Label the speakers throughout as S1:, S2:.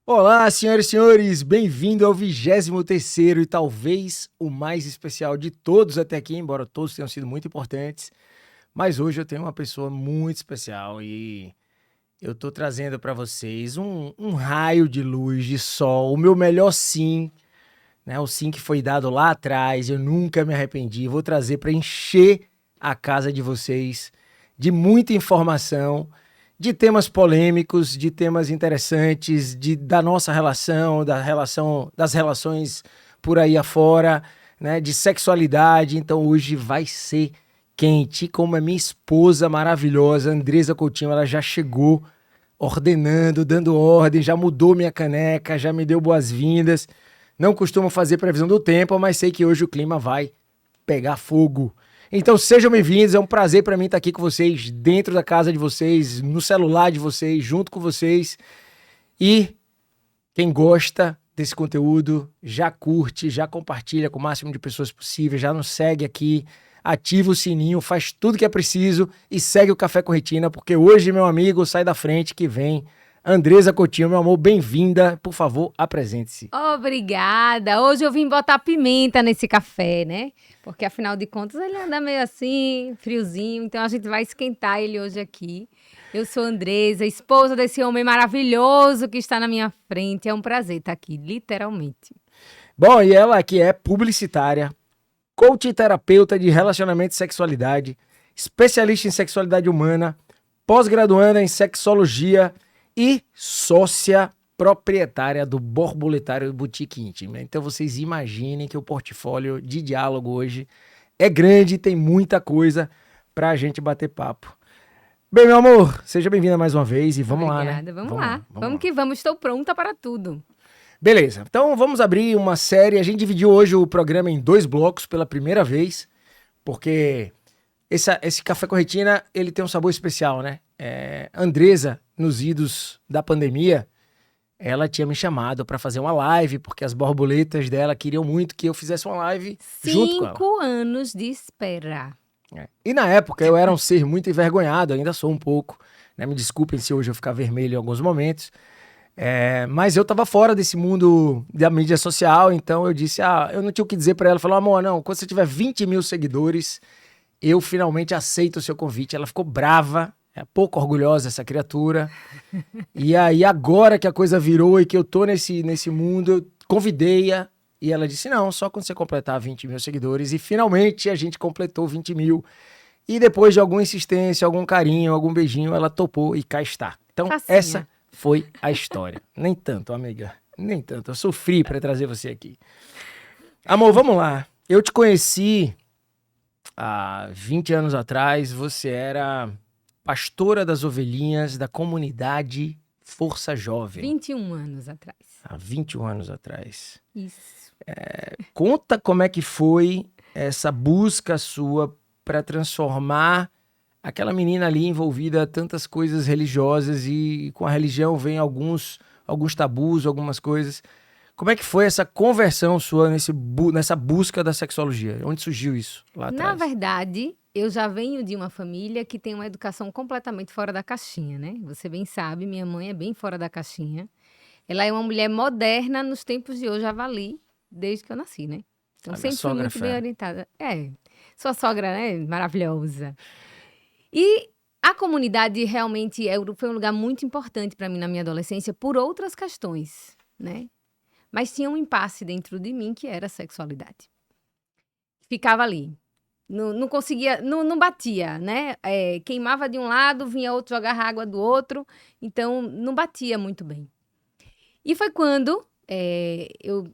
S1: Olá, senhoras e senhores, bem-vindo ao 23º e talvez o mais especial de todos até aqui, embora todos tenham sido muito importantes, mas hoje eu tenho uma pessoa muito especial e eu tô trazendo para vocês um raio de luz, de sol, o meu melhor sim, né? O sim que foi dado lá atrás, eu nunca me arrependi, vou trazer para encher a casa de vocês de muita informação, de temas polêmicos, de temas interessantes, da nossa relação, das relações por aí afora, né, de sexualidade. Então hoje vai ser quente, como a minha esposa maravilhosa, Andresa Coutinho, ela já chegou ordenando, dando ordem, já mudou minha caneca, já me deu boas-vindas. Não costumo fazer previsão do tempo, mas sei que hoje o clima vai pegar fogo. Então sejam bem-vindos, é um prazer para mim estar aqui com vocês, dentro da casa de vocês, no celular de vocês, junto com vocês. E quem gosta desse conteúdo, já curte, já compartilha com o máximo de pessoas possível, já nos segue aqui, ativa o sininho, faz tudo que é preciso e segue o Café com Retina, porque hoje, meu amigo, sai da frente que vem Andresa Coutinho, meu amor, bem-vinda. Por favor, apresente-se.
S2: Obrigada. Hoje eu vim botar pimenta nesse café, né? Porque afinal de contas ele anda meio assim, friozinho, então a gente vai esquentar ele hoje aqui. Eu sou Andresa, esposa desse homem maravilhoso que está na minha frente. É um prazer estar aqui, literalmente.
S1: Bom, e ela que é publicitária, coach e terapeuta de relacionamento e sexualidade, especialista em sexualidade humana, pós-graduanda em sexologia e sócia proprietária do Borboletário Boutique Íntima. Então vocês imaginem que o portfólio de diálogo hoje é grande, tem muita coisa pra gente bater papo. Bem, meu amor, seja bem-vinda mais uma vez e vamos lá, né?
S2: Obrigada, vamos lá. Vamos que vamos, estou pronta para tudo.
S1: Beleza, então vamos abrir uma série. A gente dividiu hoje o programa em 2 blocos pela primeira vez, porque esse Café com Retina, ele tem um sabor especial, né? Andresa, nos idos da pandemia, ela tinha me chamado para fazer uma live, porque as borboletas dela queriam muito que eu fizesse uma live junto com ela.
S2: 5 anos de espera.
S1: E na época eu era um ser muito envergonhado, ainda sou um pouco, né? Me desculpem se hoje eu ficar vermelho em alguns momentos. Mas eu tava fora desse mundo da mídia social, então eu disse, eu não tinha o que dizer pra ela. Falou, amor, não, quando você tiver 20 mil seguidores, eu finalmente aceito o seu convite. Ela ficou brava, é pouco orgulhosa essa criatura. E aí agora que a coisa virou e que eu tô nesse mundo, eu convidei-a e ela disse, não, só quando você completar 20 mil seguidores. E finalmente a gente completou 20 mil. E depois de alguma insistência, algum carinho, algum beijinho, ela topou e cá está. Então
S2: Facinha.
S1: essa foi a história. Nem tanto, amiga. Nem tanto. Eu sofri para trazer você aqui. Amor, vamos lá. Eu te conheci há 20 anos atrás. Você era pastora das ovelhinhas da comunidade Força Jovem.
S2: 21 anos atrás.
S1: Há 21 anos atrás.
S2: Isso.
S1: Conta como é que foi essa busca sua para transformar aquela menina ali envolvida a tantas coisas religiosas e com a religião vem alguns tabus, algumas coisas. Como é que foi essa conversão sua nessa busca da sexologia? Onde surgiu isso lá atrás?
S2: Na verdade, eu já venho de uma família que tem uma educação completamente fora da caixinha, né? Você bem sabe, minha mãe é bem fora da caixinha. Ela é uma mulher moderna nos tempos de hoje, avali, desde que eu nasci, né? Então
S1: A minha
S2: sempre fui
S1: sogra é
S2: muito bem
S1: fera.
S2: orientada. Sua sogra, né? Maravilhosa. E a comunidade realmente foi um lugar muito importante para mim na minha adolescência por outras questões, né? Mas tinha um impasse dentro de mim que era a sexualidade. Ficava ali. Não conseguia, não batia, né? Queimava de um lado, vinha outro jogar água do outro. Então, não batia muito bem. E foi quando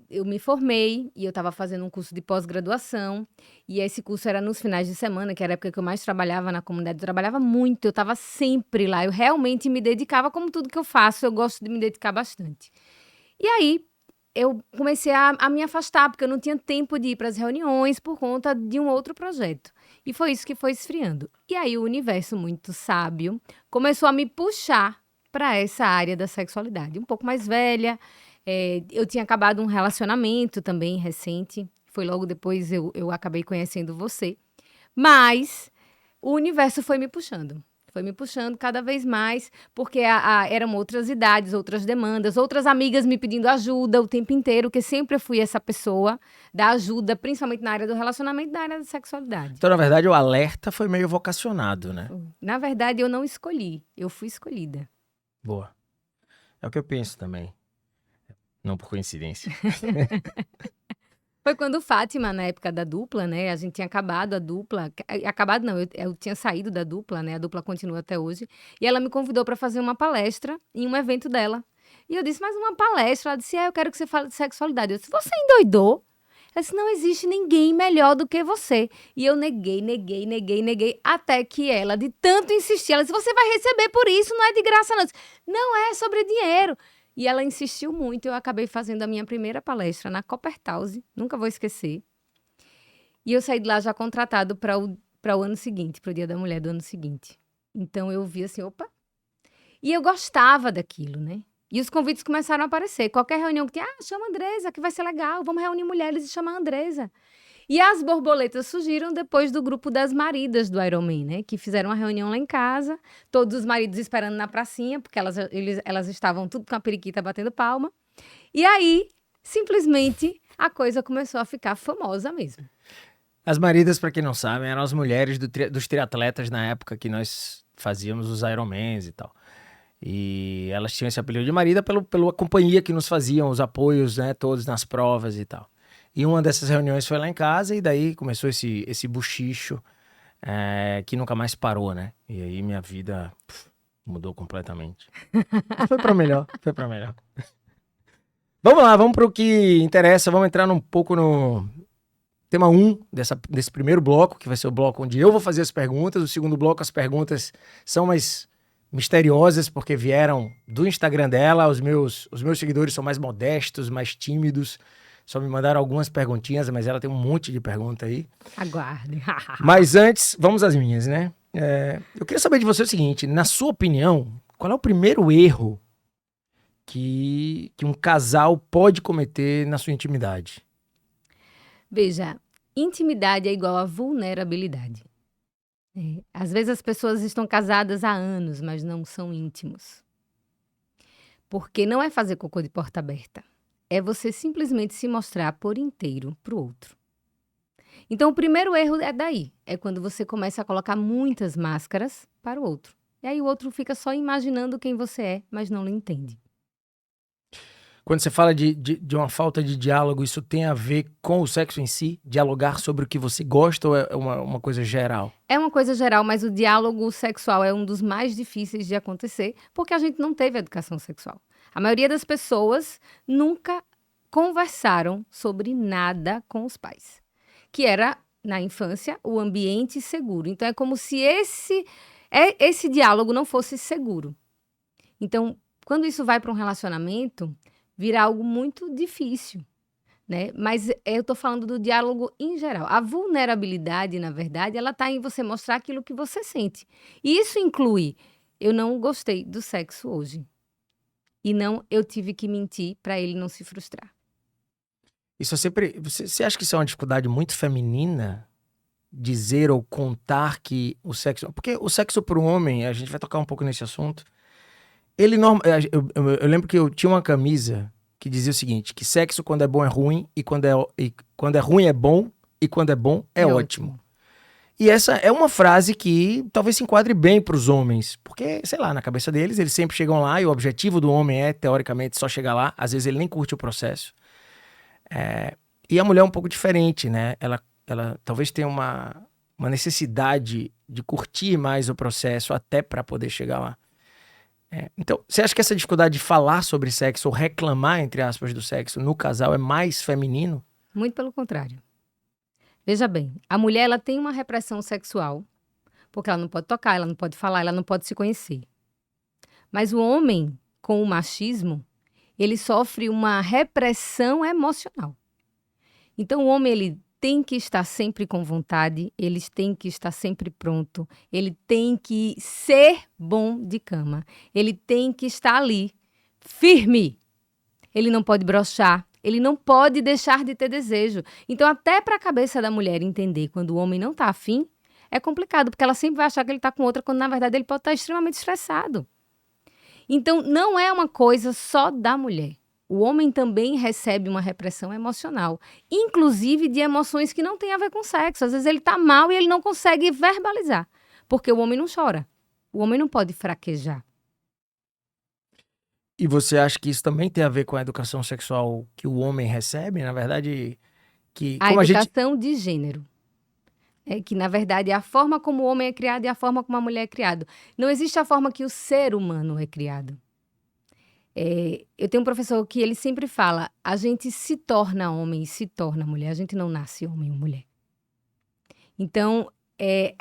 S2: eu me formei e eu estava fazendo um curso de pós-graduação. E esse curso era nos finais de semana, que era a época que eu mais trabalhava na comunidade. Eu trabalhava muito, eu estava sempre lá. Eu realmente me dedicava, como tudo que eu faço, eu gosto de me dedicar bastante. E aí, eu comecei a me afastar, porque eu não tinha tempo de ir para as reuniões por conta de um outro projeto. E foi isso que foi esfriando. E aí o universo muito sábio começou a me puxar para essa área da sexualidade. Um pouco mais velha, eu tinha acabado um relacionamento também recente. Foi logo depois eu acabei conhecendo você. Mas o universo foi me puxando. Foi me puxando cada vez mais, porque eram outras idades, outras demandas, outras amigas me pedindo ajuda o tempo inteiro, que sempre fui essa pessoa da ajuda, principalmente na área do relacionamento e na área da sexualidade.
S1: Então, na verdade, o alerta foi meio vocacionado, né?
S2: Na verdade, eu não escolhi, eu fui escolhida.
S1: Boa. É o que eu penso também. Não por coincidência.
S2: Foi quando Fátima, na época da dupla, né? A gente tinha acabado a dupla. Acabado não, eu tinha saído da dupla, né? A dupla continua até hoje. E ela me convidou para fazer uma palestra em um evento dela. E eu disse, mas uma palestra? Ela disse, eu quero que você fale de sexualidade. Eu disse, você endoidou? Ela disse, não existe ninguém melhor do que você. E eu neguei, até que ela, de tanto insistir, ela disse, você vai receber por isso, não é de graça não. Eu disse, não é sobre dinheiro. E ela insistiu muito, eu acabei fazendo a minha primeira palestra na Coppertause, nunca vou esquecer. E eu saí de lá já contratado para o ano seguinte, para o Dia da Mulher do ano seguinte. Então eu vi assim, opa. E eu gostava daquilo, né? E os convites começaram a aparecer. Qualquer reunião que tinha, chama a Andresa, que vai ser legal, vamos reunir mulheres e chamar a Andresa. E as borboletas surgiram depois do grupo das maridas do Ironman, né? Que fizeram uma reunião lá em casa, todos os maridos esperando na pracinha, porque elas estavam tudo com a periquita batendo palma. E aí, simplesmente, a coisa começou a ficar famosa mesmo.
S1: As maridas, para quem não sabe, eram as mulheres dos triatletas na época que nós fazíamos os Ironmans e tal. E elas tinham esse apelido de marida pela companhia que nos faziam, os apoios, né? Todos nas provas e tal. E uma dessas reuniões foi lá em casa e daí começou esse buchicho que nunca mais parou, né? E aí minha vida mudou completamente. Foi pra melhor. Vamos lá, vamos pro que interessa. Vamos entrar um pouco no tema 1 desse primeiro bloco, que vai ser o bloco onde eu vou fazer as perguntas. O segundo bloco, as perguntas são mais misteriosas, porque vieram do Instagram dela. Os meus seguidores são mais modestos, mais tímidos. Só me mandaram algumas perguntinhas, mas ela tem um monte de pergunta aí.
S2: Aguarde.
S1: Mas antes, vamos às minhas, né? Eu queria saber de você o seguinte, na sua opinião, qual é o primeiro erro que um casal pode cometer na sua intimidade?
S2: Veja, intimidade é igual a vulnerabilidade. Às vezes as pessoas estão casadas há anos, mas não são íntimos. Porque não é fazer cocô de porta aberta. É você simplesmente se mostrar por inteiro para o outro. Então, o primeiro erro é daí. É quando você começa a colocar muitas máscaras para o outro. E aí o outro fica só imaginando quem você é, mas não lhe entende.
S1: Quando você fala de uma falta de diálogo, isso tem a ver com o sexo em si? Dialogar sobre o que você gosta ou é uma coisa geral?
S2: É uma coisa geral, mas o diálogo sexual é um dos mais difíceis de acontecer, porque a gente não teve educação sexual. A maioria das pessoas nunca conversaram sobre nada com os pais, que era, na infância, o ambiente seguro. Então, é como se esse diálogo não fosse seguro. Então, quando isso vai para um relacionamento, vira algo muito difícil, né? Mas eu estou falando do diálogo em geral. A vulnerabilidade, na verdade, ela está em você mostrar aquilo que você sente. E isso inclui, eu não gostei do sexo hoje. E não, eu tive que mentir para ele não se frustrar.
S1: Isso é sempre... Você acha que isso é uma dificuldade muito feminina? Dizer ou contar que o sexo... Porque o sexo para o homem, a gente vai tocar um pouco nesse assunto, eu lembro que eu tinha uma camisa que dizia o seguinte, que sexo quando é bom é ruim, e quando é ruim é bom, e quando é bom é ótimo. E essa é uma frase que talvez se enquadre bem para os homens, porque, sei lá, na cabeça deles, eles sempre chegam lá e o objetivo do homem é, teoricamente, só chegar lá. Às vezes ele nem curte o processo. E a mulher é um pouco diferente, né? Ela talvez tenha uma necessidade de curtir mais o processo até para poder chegar lá. Então, você acha que essa dificuldade de falar sobre sexo ou reclamar, entre aspas, do sexo no casal é mais feminino?
S2: Muito pelo contrário. Veja bem, a mulher ela tem uma repressão sexual, porque ela não pode tocar, ela não pode falar, ela não pode se conhecer. Mas o homem, com o machismo, ele sofre uma repressão emocional. Então o homem ele tem que estar sempre com vontade, ele tem que estar sempre pronto, ele tem que ser bom de cama, ele tem que estar ali, firme. Ele não pode broxar, ele não pode deixar de ter desejo. Então, até para a cabeça da mulher entender quando o homem não está afim, é complicado, porque ela sempre vai achar que ele está com outra, quando na verdade ele pode estar extremamente estressado. Então, não é uma coisa só da mulher. O homem também recebe uma repressão emocional, inclusive de emoções que não têm a ver com sexo. Às vezes ele está mal e ele não consegue verbalizar, porque o homem não chora. O homem não pode fraquejar.
S1: E você acha que isso também tem a ver com a educação sexual que o homem recebe? Na verdade, que
S2: A
S1: como a gente...
S2: educação de gênero. É que, na verdade, é a forma como o homem é criado e a forma como a mulher é criada. Não existe a forma que o ser humano é criado. Eu tenho um professor que ele sempre fala, a gente se torna homem e se torna mulher, a gente não nasce homem ou mulher. Então,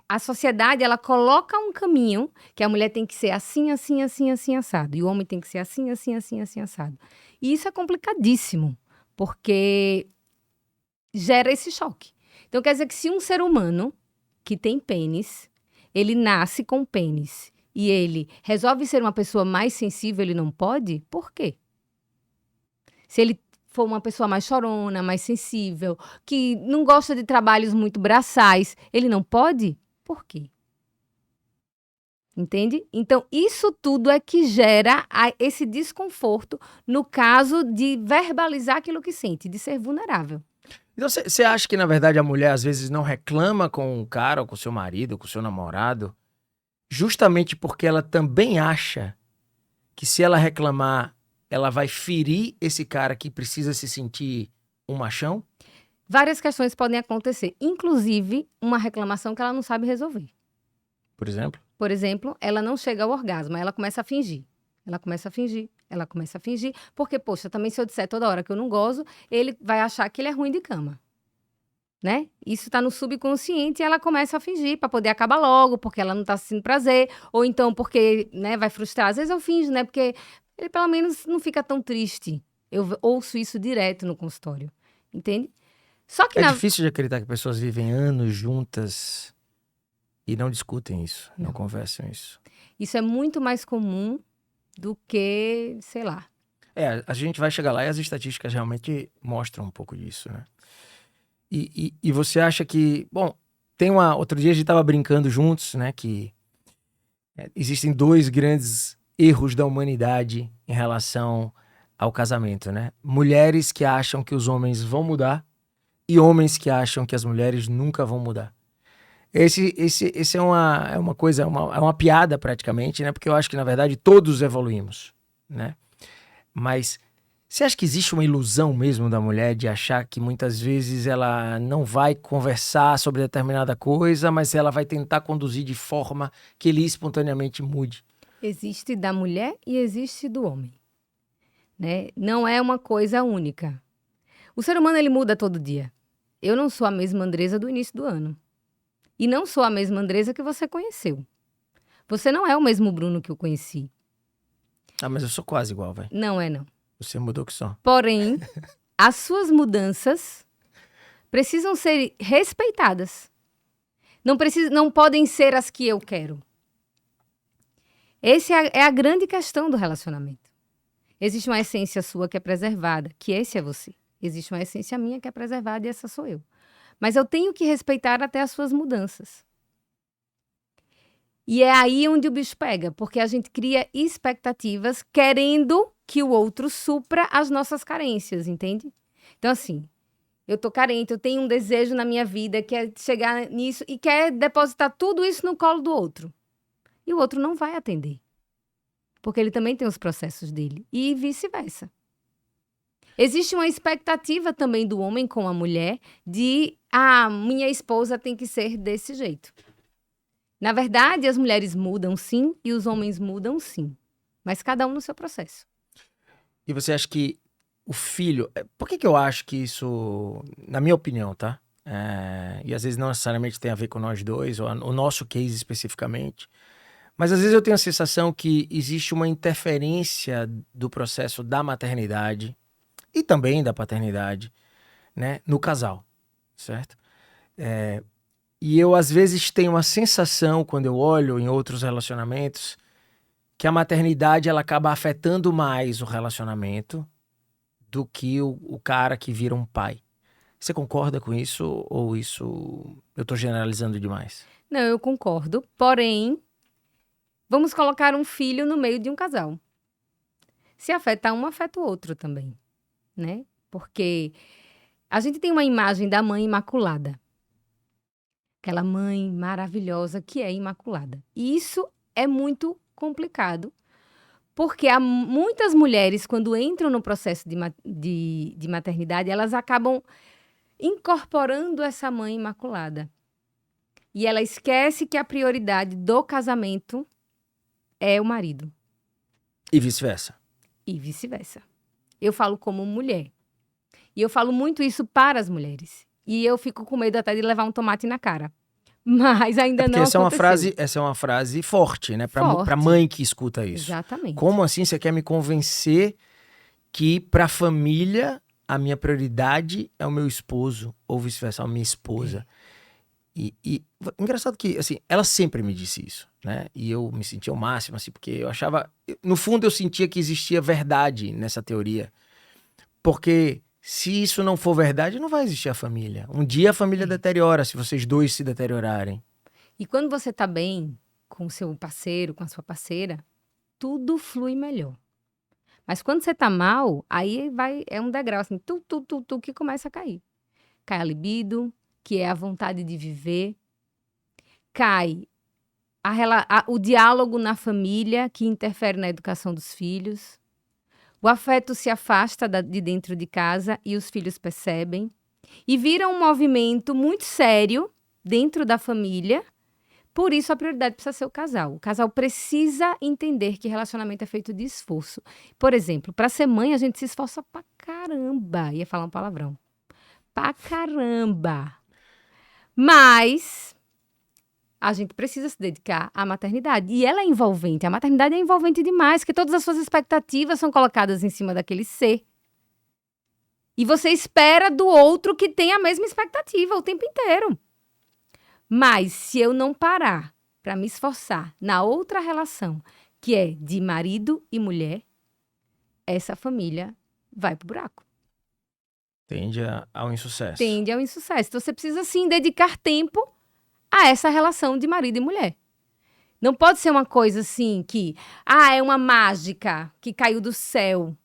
S2: a sociedade, ela coloca um caminho que a mulher tem que ser assim, assim, assim, assim, assado. E o homem tem que ser assim, assim, assim, assim, assado. E isso é complicadíssimo, porque gera esse choque. Então, quer dizer que se um ser humano que tem pênis, ele nasce com pênis e ele resolve ser uma pessoa mais sensível, ele não pode? Por quê? Se ele for uma pessoa mais chorona, mais sensível, que não gosta de trabalhos muito braçais, ele não pode? Por quê? Entende? Então, isso tudo é que gera esse desconforto no caso de verbalizar aquilo que sente, de ser vulnerável.
S1: Então, você acha que, na verdade, a mulher às vezes não reclama com o cara, ou com o seu marido, ou com o seu namorado, justamente porque ela também acha que se ela reclamar, ela vai ferir esse cara que precisa se sentir um machão?
S2: Várias questões podem acontecer, inclusive uma reclamação que ela não sabe resolver.
S1: Por exemplo?
S2: Por exemplo, ela não chega ao orgasmo, aí ela começa a fingir. Ela começa a fingir, ela começa a fingir, porque, poxa, também se eu disser toda hora que eu não gozo, ele vai achar que ele é ruim de cama. Né? Isso tá no subconsciente e ela começa a fingir para poder acabar logo, porque ela não tá sentindo prazer, ou então porque, né, vai frustrar. Às vezes eu finjo, né, porque ele pelo menos não fica tão triste. Eu ouço isso direto no consultório, entende? Só que
S1: É difícil de acreditar que pessoas vivem anos juntas e não discutem isso, não conversam isso.
S2: isso é muito mais comum do que, sei lá.
S1: A gente vai chegar lá e as estatísticas realmente mostram um pouco disso, né? E você acha que... Bom, outro dia a gente tava brincando juntos, né? Que existem dois grandes erros da humanidade em relação ao casamento, né? Mulheres que acham que os homens vão mudar e homens que acham que as mulheres nunca vão mudar. Esse é uma coisa, é uma piada praticamente, né? Porque eu acho que, na verdade, todos evoluímos, né? Mas você acha que existe uma ilusão mesmo da mulher de achar que muitas vezes ela não vai conversar sobre determinada coisa, mas ela vai tentar conduzir de forma que ele espontaneamente mude?
S2: Existe da mulher e existe do homem, né? Não é uma coisa única. O ser humano, ele muda todo dia. Eu não sou a mesma Andresa do início do ano. E não sou a mesma Andresa que você conheceu. Você não é o mesmo Bruno que eu conheci.
S1: Ah, mas eu sou quase igual, velho.
S2: Não é, não.
S1: Você mudou que só.
S2: Porém, as suas mudanças precisam ser respeitadas. Não podem ser as que eu quero. Essa é a grande questão do relacionamento. Existe uma essência sua que é preservada, que esse é você. Existe uma essência minha que é preservada e essa sou eu. Mas eu tenho que respeitar até as suas mudanças. E é aí onde o bicho pega, porque a gente cria expectativas querendo que o outro supra as nossas carências, entende? Então, assim, eu tô carente, eu tenho um desejo na minha vida que é chegar nisso e quer depositar tudo isso no colo do outro. E o outro não vai atender. Porque ele também tem os processos dele. E vice-versa. Existe uma expectativa também do homem com a mulher de, minha esposa tem que ser desse jeito. Na verdade, as mulheres mudam sim e os homens mudam sim. Mas cada um no seu processo.
S1: E você acha que o filho... Por que eu acho que isso... Na minha opinião, tá? E às vezes não necessariamente tem a ver com nós dois, ou o nosso case especificamente. Mas às vezes eu tenho a sensação que existe uma interferência do processo da maternidade e também da paternidade, né, no casal, certo? E eu às vezes tenho a sensação, quando eu olho em outros relacionamentos, que a maternidade ela acaba afetando mais o relacionamento do que o cara que vira um pai, Você concorda com isso ou isso eu tô generalizando demais?
S2: Não, eu concordo. Porém, vamos colocar um filho no meio de um casal. Se afeta um, afeta o outro também, né? Porque a gente tem uma imagem da mãe imaculada. Aquela mãe maravilhosa que é imaculada. E isso é muito complicado, porque há muitas mulheres, quando entram no processo de maternidade, elas acabam incorporando essa mãe imaculada. E ela esquece que a prioridade do casamento é o marido.
S1: E vice-versa.
S2: E vice-versa. Eu falo como mulher. E eu falo muito isso para as mulheres. E eu fico com medo até de levar um tomate na cara. Mas ainda
S1: Porque
S2: não
S1: essa
S2: aconteceu.
S1: é uma frase forte, né? Pra
S2: Forte.
S1: mãe que escuta isso.
S2: Exatamente.
S1: Como assim você quer me convencer que pra família a minha prioridade é o meu esposo, ou vice-versa, a minha esposa? E engraçado que, assim, ela sempre me disse isso, né? E eu me sentia o máximo, assim, porque eu achava... No fundo, eu sentia que existia verdade nessa teoria. Porque se isso não for verdade, não vai existir a família. Um dia a família deteriora, se vocês dois se deteriorarem.
S2: E quando você tá bem com o seu parceiro, com a sua parceira, tudo flui melhor. Mas quando você tá mal, aí é um degrau, assim, tu, que começa a cair. Cai a libido, que é a vontade de viver. Cai o diálogo na família, que interfere na educação dos filhos. O afeto se afasta de dentro de casa e os filhos percebem. E vira um movimento muito sério dentro da família. Por isso, a prioridade precisa ser o casal. O casal precisa entender que relacionamento é feito de esforço. Por exemplo, para ser mãe, a gente se esforça pra caramba. Ia falar um palavrão. Pra caramba. Mas a gente precisa se dedicar à maternidade. E ela é envolvente. A maternidade é envolvente demais, porque todas as suas expectativas são colocadas em cima daquele ser. E você espera do outro que tenha a mesma expectativa o tempo inteiro. Mas se eu não parar para me esforçar na outra relação, que é de marido e mulher, essa família vai pro buraco.
S1: Tende ao insucesso.
S2: Tende ao insucesso. Então, você precisa, sim, dedicar tempo a essa relação de marido e mulher. Não pode ser uma coisa assim que... é uma mágica que caiu do céu,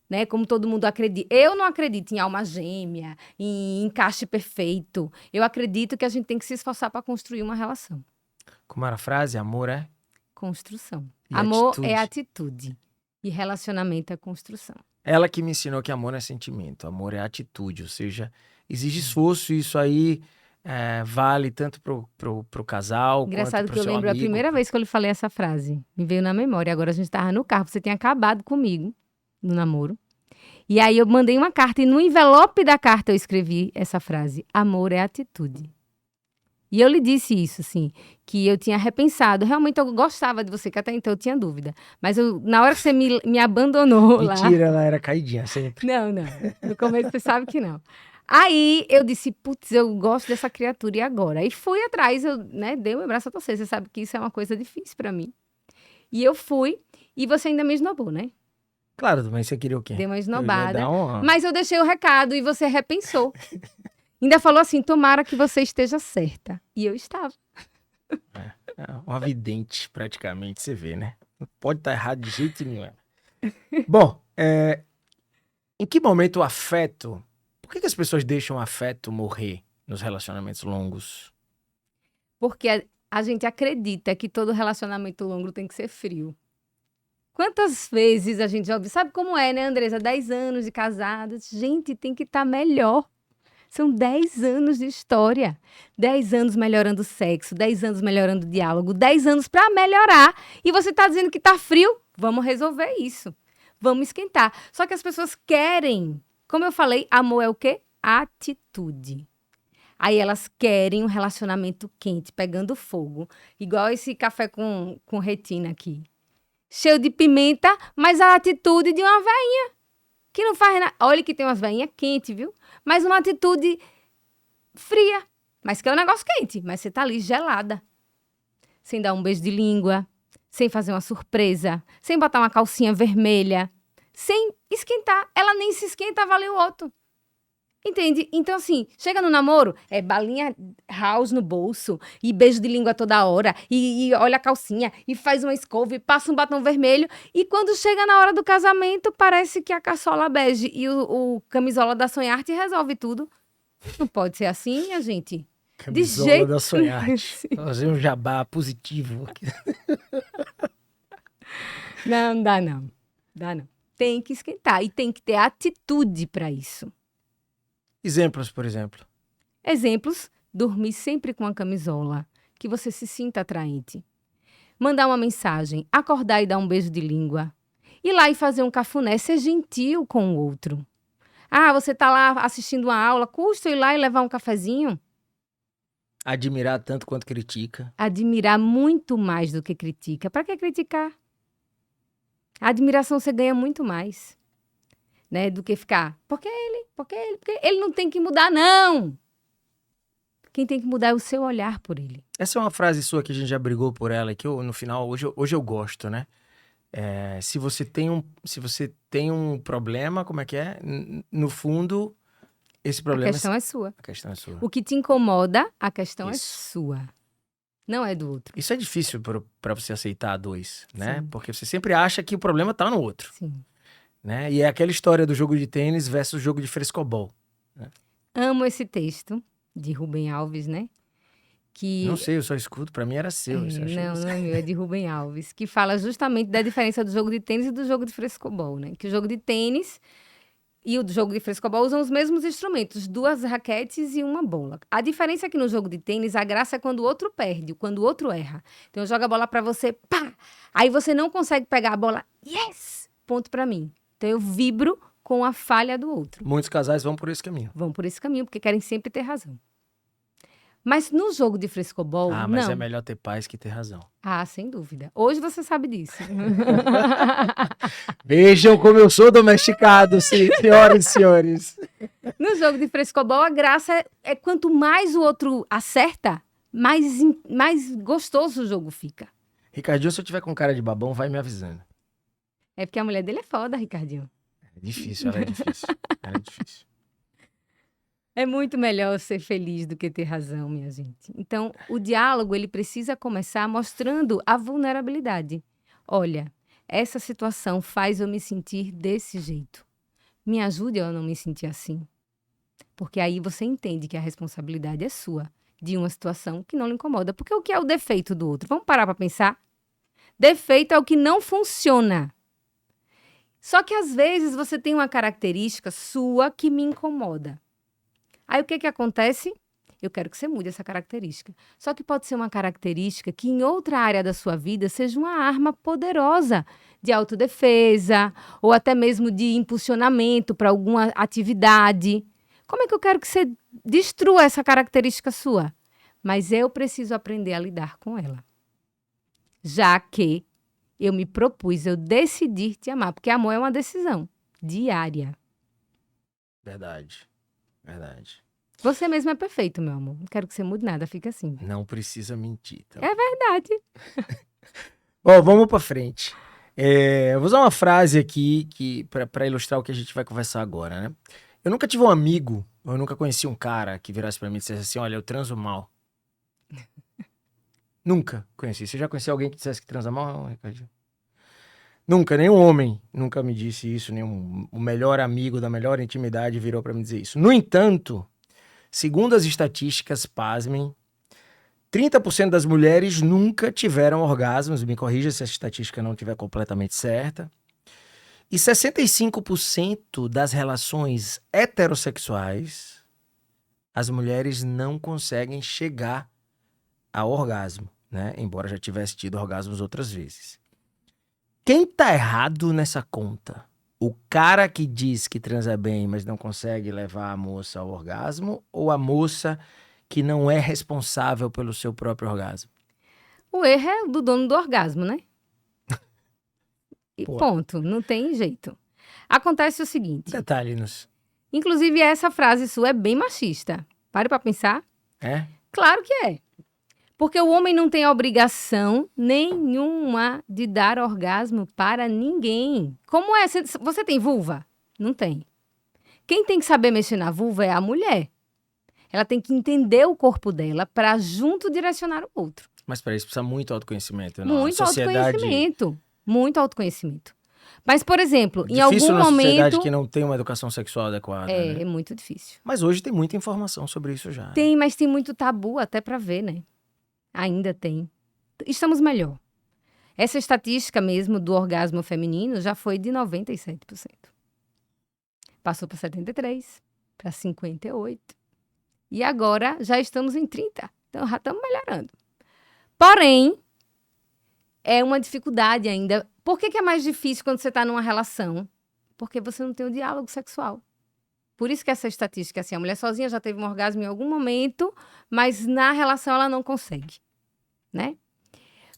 S2: né? Como todo mundo acredita. Eu não acredito em alma gêmea, em encaixe perfeito. Eu acredito que a gente tem que se esforçar para construir uma relação.
S1: Como era a frase? Amor é?
S2: Construção.
S1: E
S2: Amor
S1: atitude.
S2: é atitude. E relacionamento é construção.
S1: Ela que me ensinou que amor não é sentimento, amor é atitude, ou seja, exige esforço e isso aí vale tanto pro casal
S2: Engraçado
S1: quanto
S2: que eu
S1: pro seu
S2: lembro a
S1: amigo.
S2: primeira vez que eu lhe falei essa frase. Me veio na memória. Agora a gente tava no carro. Você tinha acabado comigo no namoro. E aí eu mandei uma carta e no envelope da carta eu escrevi essa frase. Amor é atitude. E eu lhe disse isso, assim, que eu tinha repensado. Realmente eu gostava de você, que até então eu tinha dúvida. Mas na hora que você me abandonou lá...
S1: Mentira, ela era caidinha sempre.
S2: Não. No começo você sabe que não. Aí eu disse, putz, eu gosto dessa criatura, e agora? E fui atrás, eu dei o meu braço a torcer. Você sabe que isso é uma coisa difícil pra mim. E eu fui, e você ainda me esnobou, né?
S1: Claro, mas você queria o quê?
S2: Deu uma
S1: Eu ia
S2: esnobada.
S1: dar uma-
S2: Mas eu deixei o recado e você repensou. Ainda falou assim, tomara que você esteja certa. E eu estava.
S1: uma vidente, praticamente, você vê, né? Não pode estar errado de jeito nenhum. Bom, em que momento o afeto... Por que as pessoas deixam o afeto morrer nos relacionamentos longos?
S2: Porque a gente acredita que todo relacionamento longo tem que ser frio. Quantas vezes a gente já ouviu? Sabe como é, né, Andresa? 10 anos de casados. Gente, tem que estar melhor. São 10 anos de história. 10 anos melhorando o sexo, 10 anos melhorando o diálogo, 10 anos para melhorar. E você está dizendo que está frio? Vamos resolver isso. Vamos esquentar. Só que as pessoas querem. Como eu falei, amor é o quê? Atitude. Aí elas querem um relacionamento quente, pegando fogo. Igual esse café com retina aqui. Cheio de pimenta, mas a atitude de uma veinha. Que não faz nada. Olha que tem umas veinhas quentes, viu? Mas uma atitude fria. Mas que é um negócio quente. Mas você tá ali gelada. Sem dar um beijo de língua. Sem fazer uma surpresa. Sem botar uma calcinha vermelha. Sem esquentar. Ela nem se esquenta, vale o outro. Entende? Então, assim, chega no namoro, é balinha house no bolso, e beijo de língua toda hora, e olha a calcinha, e faz uma escova, e passa um batom vermelho, e quando chega na hora do casamento, parece que a caçola bege e o camisola da Sonharte resolve tudo. Não pode ser assim, minha gente.
S1: Camisola
S2: jeito
S1: da Sonharte. Fazer um jabá positivo.
S2: Não, dá não. Dá não. Tem que esquentar e tem que ter atitude para isso.
S1: Exemplos, por exemplo.
S2: Exemplos: dormir sempre com a camisola, que você se sinta atraente. Mandar uma mensagem, acordar e dar um beijo de língua. Ir lá e fazer um cafuné, ser gentil com o outro. Ah, você tá lá assistindo uma aula, custa ir lá e levar um cafezinho?
S1: Admirar tanto quanto critica.
S2: Admirar muito mais do que critica. Para que criticar? A admiração você ganha muito mais, né? Do que ficar, porque ele não tem que mudar, não. Quem tem que mudar é o seu olhar por ele.
S1: Essa é uma frase sua que a gente já brigou por ela, que eu, no final, hoje eu gosto, né? Se você tem um problema, como é que é? No fundo, esse
S2: A
S1: problema...
S2: questão é sua.
S1: A questão é sua.
S2: O que te incomoda, a questão é
S1: Isso.
S2: sua. Não é do outro.
S1: Isso é difícil pra você aceitar a dois, né?
S2: Sim.
S1: Porque você sempre acha que o problema tá no outro,
S2: Sim.
S1: né? E é aquela história do jogo de tênis versus jogo de frescobol.
S2: Amo esse texto de Rubem Alves, né? Que
S1: Não sei, eu só escuto, pra mim era seu. Você achou
S2: não,
S1: isso?
S2: não é meu, é de Rubem Alves, que fala justamente da diferença do jogo de tênis e do jogo de frescobol, né? Que o jogo de tênis e o jogo de frescobol usam os mesmos instrumentos, 2 raquetes e uma bola. A diferença é que no jogo de tênis, a graça é quando o outro perde, quando o outro erra. Então, eu jogo a bola pra você, pá! Aí você não consegue pegar a bola, yes! Ponto pra mim. Então, eu vibro com a falha do outro.
S1: Muitos casais vão por esse caminho.
S2: Vão por esse caminho, porque querem sempre ter razão. Mas no jogo de frescobol,
S1: Mas
S2: não.
S1: é melhor ter paz que ter razão.
S2: Ah, sem dúvida. Hoje você sabe disso.
S1: Vejam como eu sou domesticado, senhoras e senhores.
S2: No jogo de frescobol, a graça é quanto mais o outro acerta, mais gostoso o jogo fica.
S1: Ricardinho, se eu tiver com cara de babão, vai me avisando.
S2: É porque a mulher dele é foda, Ricardinho.
S1: É difícil, ela é difícil. Ela é difícil.
S2: É muito melhor ser feliz do que ter razão, minha gente. Então, o diálogo, ele precisa começar mostrando a vulnerabilidade. Olha, essa situação faz eu me sentir desse jeito. Me ajude a eu não me sentir assim. Porque aí você entende que a responsabilidade é sua, de uma situação que não lhe incomoda. Porque o que é o defeito do outro? Vamos parar para pensar? Defeito é o que não funciona. Só que às vezes você tem uma característica sua que me incomoda. Aí o que acontece? Eu quero que você mude essa característica. Só que pode ser uma característica que em outra área da sua vida seja uma arma poderosa de autodefesa ou até mesmo de impulsionamento para alguma atividade. Como é que eu quero que você destrua essa característica sua? Mas eu preciso aprender a lidar com ela. Já que eu me propus, eu decidi te amar. Porque amor é uma decisão diária.
S1: Verdade. Verdade.
S2: Você mesmo é perfeito, meu amor. Não quero que você mude nada, fica assim.
S1: Não precisa mentir. Tá?
S2: É verdade.
S1: Bom, vamos pra frente. Eu vou usar uma frase aqui pra ilustrar o que a gente vai conversar agora, né? Eu nunca tive um amigo, eu nunca conheci um cara que virasse pra mim e dissesse assim, olha, eu transo mal. Nunca conheci. Você já conheceu alguém que dissesse que transa mal, Ricardinho? Nunca, nenhum homem nunca me disse isso, o melhor amigo da melhor intimidade virou pra me dizer isso. No entanto, segundo as estatísticas, pasmem, 30% das mulheres nunca tiveram orgasmos, me corrija se a estatística não estiver completamente certa, e 65% das relações heterossexuais, as mulheres não conseguem chegar ao orgasmo, né? Embora já tivesse tido orgasmos outras vezes. Quem tá errado nessa conta? O cara que diz que transa bem, mas não consegue levar a moça ao orgasmo, ou a moça que não é responsável pelo seu próprio orgasmo?
S2: O erro é do dono do orgasmo, né? E
S1: Pô.
S2: ponto, não tem jeito. Acontece o seguinte,
S1: Detalhe-nos.
S2: inclusive essa frase sua é bem machista. Pare pra pensar.
S1: É?
S2: Claro que é. Porque o homem não tem obrigação nenhuma de dar orgasmo para ninguém. Como é? Você tem vulva? Não tem. Quem tem que saber mexer na vulva é a mulher. Ela tem que entender o corpo dela para junto direcionar o outro.
S1: Mas para isso precisa muito autoconhecimento, não? A
S2: Muito
S1: sociedade...
S2: autoconhecimento. Muito autoconhecimento. Mas, por exemplo, em
S1: Difícil
S2: algum
S1: na sociedade
S2: momento...
S1: que não tem uma educação sexual adequada, né?
S2: É muito difícil.
S1: Mas hoje tem muita informação sobre isso já.
S2: Tem, mas tem muito tabu até para ver, né? Ainda tem. Estamos melhor. Essa estatística mesmo do orgasmo feminino já foi de 97%. Passou para 73%, para 58%. E agora já estamos em 30%. Então já estamos melhorando. Porém, é uma dificuldade ainda. Por que é mais difícil quando você está numa relação? Porque você não tem o diálogo sexual. Por isso que essa estatística, assim, a mulher sozinha já teve um orgasmo em algum momento, mas na relação ela não consegue, né?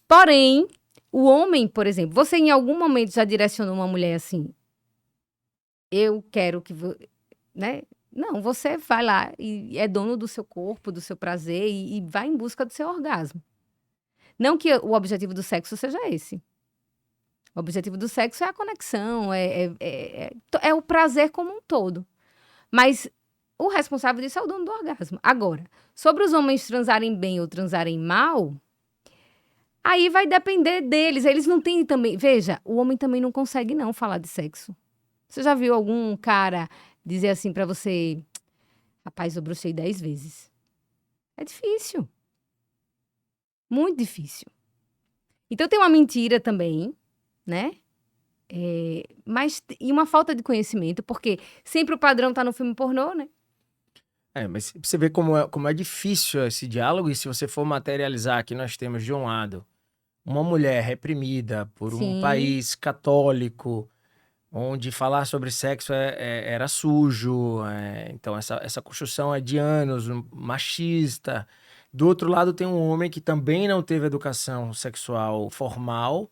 S2: Porém, o homem, por exemplo, você em algum momento já direcionou uma mulher assim, eu quero que... né? Não, você vai lá e é dono do seu corpo, do seu prazer e vai em busca do seu orgasmo. Não que o objetivo do sexo seja esse. O objetivo do sexo é a conexão, é o prazer como um todo. Mas o responsável disso é o dono do orgasmo. Agora, sobre os homens transarem bem ou transarem mal, aí vai depender deles. Eles não têm também... Veja, o homem também não consegue não falar de sexo. Você já viu algum cara dizer assim pra você, rapaz, eu brochei 10 vezes? É difícil. Muito difícil. Então tem uma mentira também, né? E uma falta de conhecimento, porque sempre o padrão tá no filme pornô, né?
S1: Mas você vê como é difícil esse diálogo, e se você for materializar aqui, nós temos de um lado uma mulher reprimida por um
S2: Sim.
S1: país católico, onde falar sobre sexo era sujo, então essa construção é de anos, machista. Do outro lado tem um homem que também não teve educação sexual formal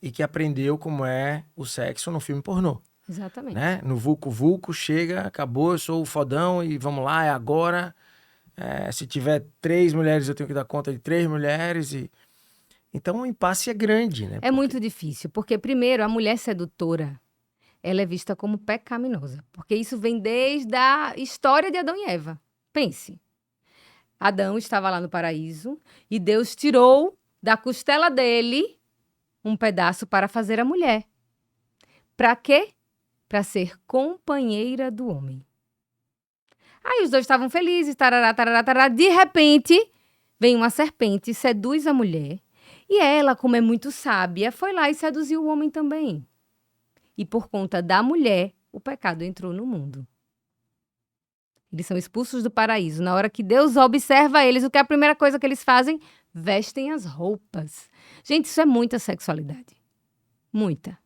S1: e que aprendeu como é o sexo no filme pornô.
S2: Exatamente.
S1: Né? No Vulco Vulco, chega, acabou, eu sou o fodão e vamos lá, é agora. Se tiver 3 mulheres, eu tenho que dar conta de 3 mulheres. Então o impasse é grande, né?
S2: É muito difícil, porque primeiro a mulher sedutora, ela é vista como pecaminosa, porque isso vem desde a história de Adão e Eva. Pense, Adão estava lá no paraíso e Deus tirou da costela dele um pedaço para fazer a mulher. Para quê? Para ser companheira do homem. Aí os dois estavam felizes, tarará, tarará, tarará. De repente, vem uma serpente, seduz a mulher. E ela, como é muito sábia, foi lá e seduziu o homem também. E por conta da mulher, o pecado entrou no mundo. Eles são expulsos do paraíso. Na hora que Deus observa eles, o que é a primeira coisa que eles fazem? Vestem as roupas. Gente, isso é muita sexualidade. Muita.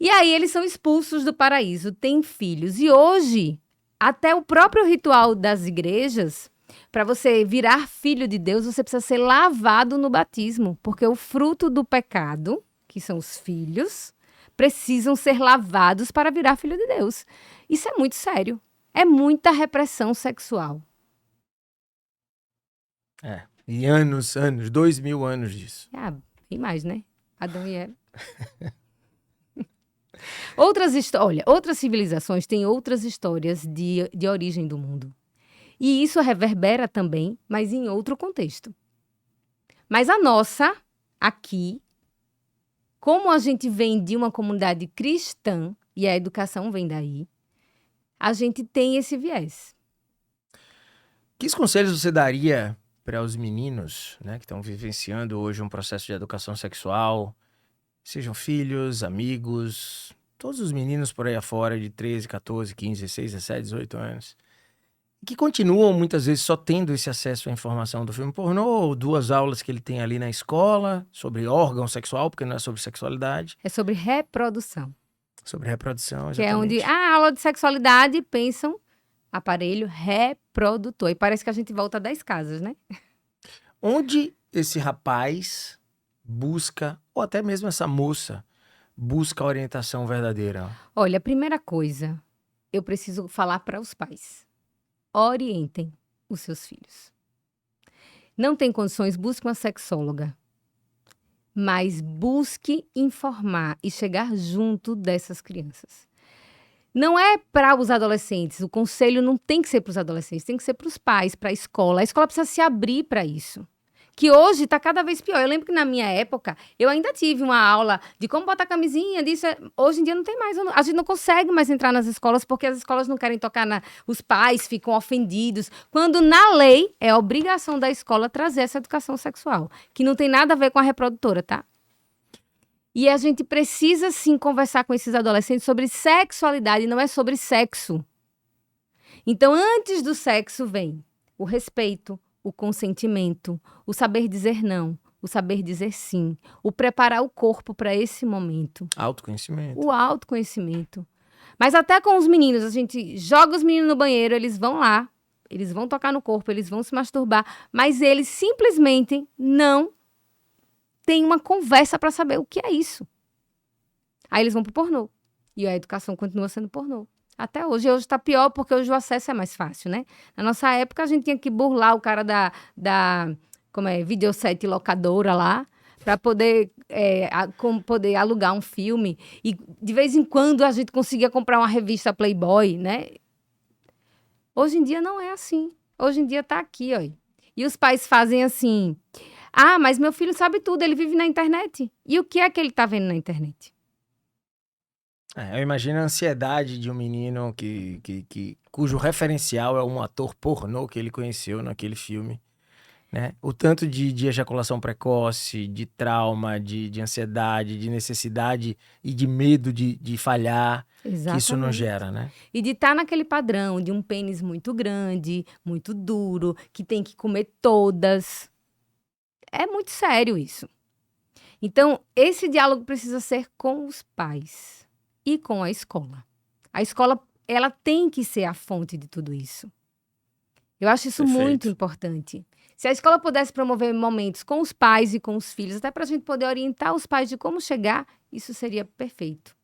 S2: E aí eles são expulsos do paraíso, têm filhos. E hoje, até o próprio ritual das igrejas, para você virar filho de Deus, você precisa ser lavado no batismo. Porque o fruto do pecado, que são os filhos, precisam ser lavados para virar filho de Deus. Isso é muito sério. É muita repressão sexual.
S1: E anos, 2000 anos disso.
S2: Bem mais, né? Adão e Eva. Outras civilizações têm outras histórias de origem do mundo. E isso reverbera também, mas em outro contexto. Mas a nossa, aqui, como a gente vem de uma comunidade cristã, e a educação vem daí, a gente tem esse viés.
S1: Que conselhos você daria para os meninos, né, que estão vivenciando hoje um processo de educação sexual, sejam filhos, amigos, todos os meninos por aí afora de 13, 14, 15, 16, 17, 18 anos, que continuam muitas vezes só tendo esse acesso à informação do filme pornô, ou 2 aulas que ele tem ali na escola sobre órgão sexual, porque não é sobre sexualidade.
S2: É sobre reprodução.
S1: Sobre reprodução, exatamente.
S2: Que é onde, aula de sexualidade, pensam aparelho reprodutor. E parece que a gente volta a 10 casas, né?
S1: Onde esse rapaz busca, ou até mesmo essa moça, busca a orientação verdadeira?
S2: Olha, a primeira coisa, eu preciso falar para os pais. Orientem os seus filhos. Não tem condições, busque uma sexóloga. Mas busque informar e chegar junto dessas crianças. Não é para os adolescentes. O conselho não tem que ser para os adolescentes, tem que ser para os pais, para a escola. A escola precisa se abrir para isso. Que hoje está cada vez pior. Eu lembro que na minha época, eu ainda tive uma aula de como botar camisinha, disso. Hoje em dia não tem mais. A gente não consegue mais entrar nas escolas porque as escolas não querem tocar os pais ficam ofendidos. Quando na lei é obrigação da escola trazer essa educação sexual, que não tem nada a ver com a reprodutora, tá? E a gente precisa, sim, conversar com esses adolescentes sobre sexualidade, não é sobre sexo. Então, antes do sexo vem o respeito, o consentimento, o saber dizer não, o saber dizer sim, o preparar o corpo para esse momento.
S1: Autoconhecimento.
S2: O autoconhecimento. Mas até com os meninos, a gente joga os meninos no banheiro, eles vão lá, eles vão tocar no corpo, eles vão se masturbar, mas eles simplesmente não têm uma conversa para saber o que é isso. Aí eles vão pro pornô. E a educação continua sendo pornô. Até hoje. Hoje tá pior porque hoje o acesso é mais fácil, né? Na nossa época, a gente tinha que burlar o cara da videoset locadora lá, para poder alugar um filme. E de vez em quando a gente conseguia comprar uma revista Playboy, né? Hoje em dia não é assim. Hoje em dia tá aqui, ó. E os pais fazem assim: ah, mas meu filho sabe tudo, ele vive na internet. E o que é que ele tá vendo na internet?
S1: Eu imagino a ansiedade de um menino cujo referencial é um ator pornô que ele conheceu naquele filme, né? O tanto de ejaculação precoce, de trauma, de ansiedade, de necessidade e de medo de falhar, que isso não
S2: Exatamente.
S1: gera, né?
S2: E de estar naquele padrão de um pênis muito grande, muito duro, que tem que comer todas. É muito sério isso. Então, esse diálogo precisa ser com os pais e com a escola. A escola, ela tem que ser a fonte de tudo isso. Eu acho isso
S1: Perfeito.
S2: muito importante. Se a escola pudesse promover momentos com os pais e com os filhos, até para a gente poder orientar os pais de como chegar, isso seria perfeito.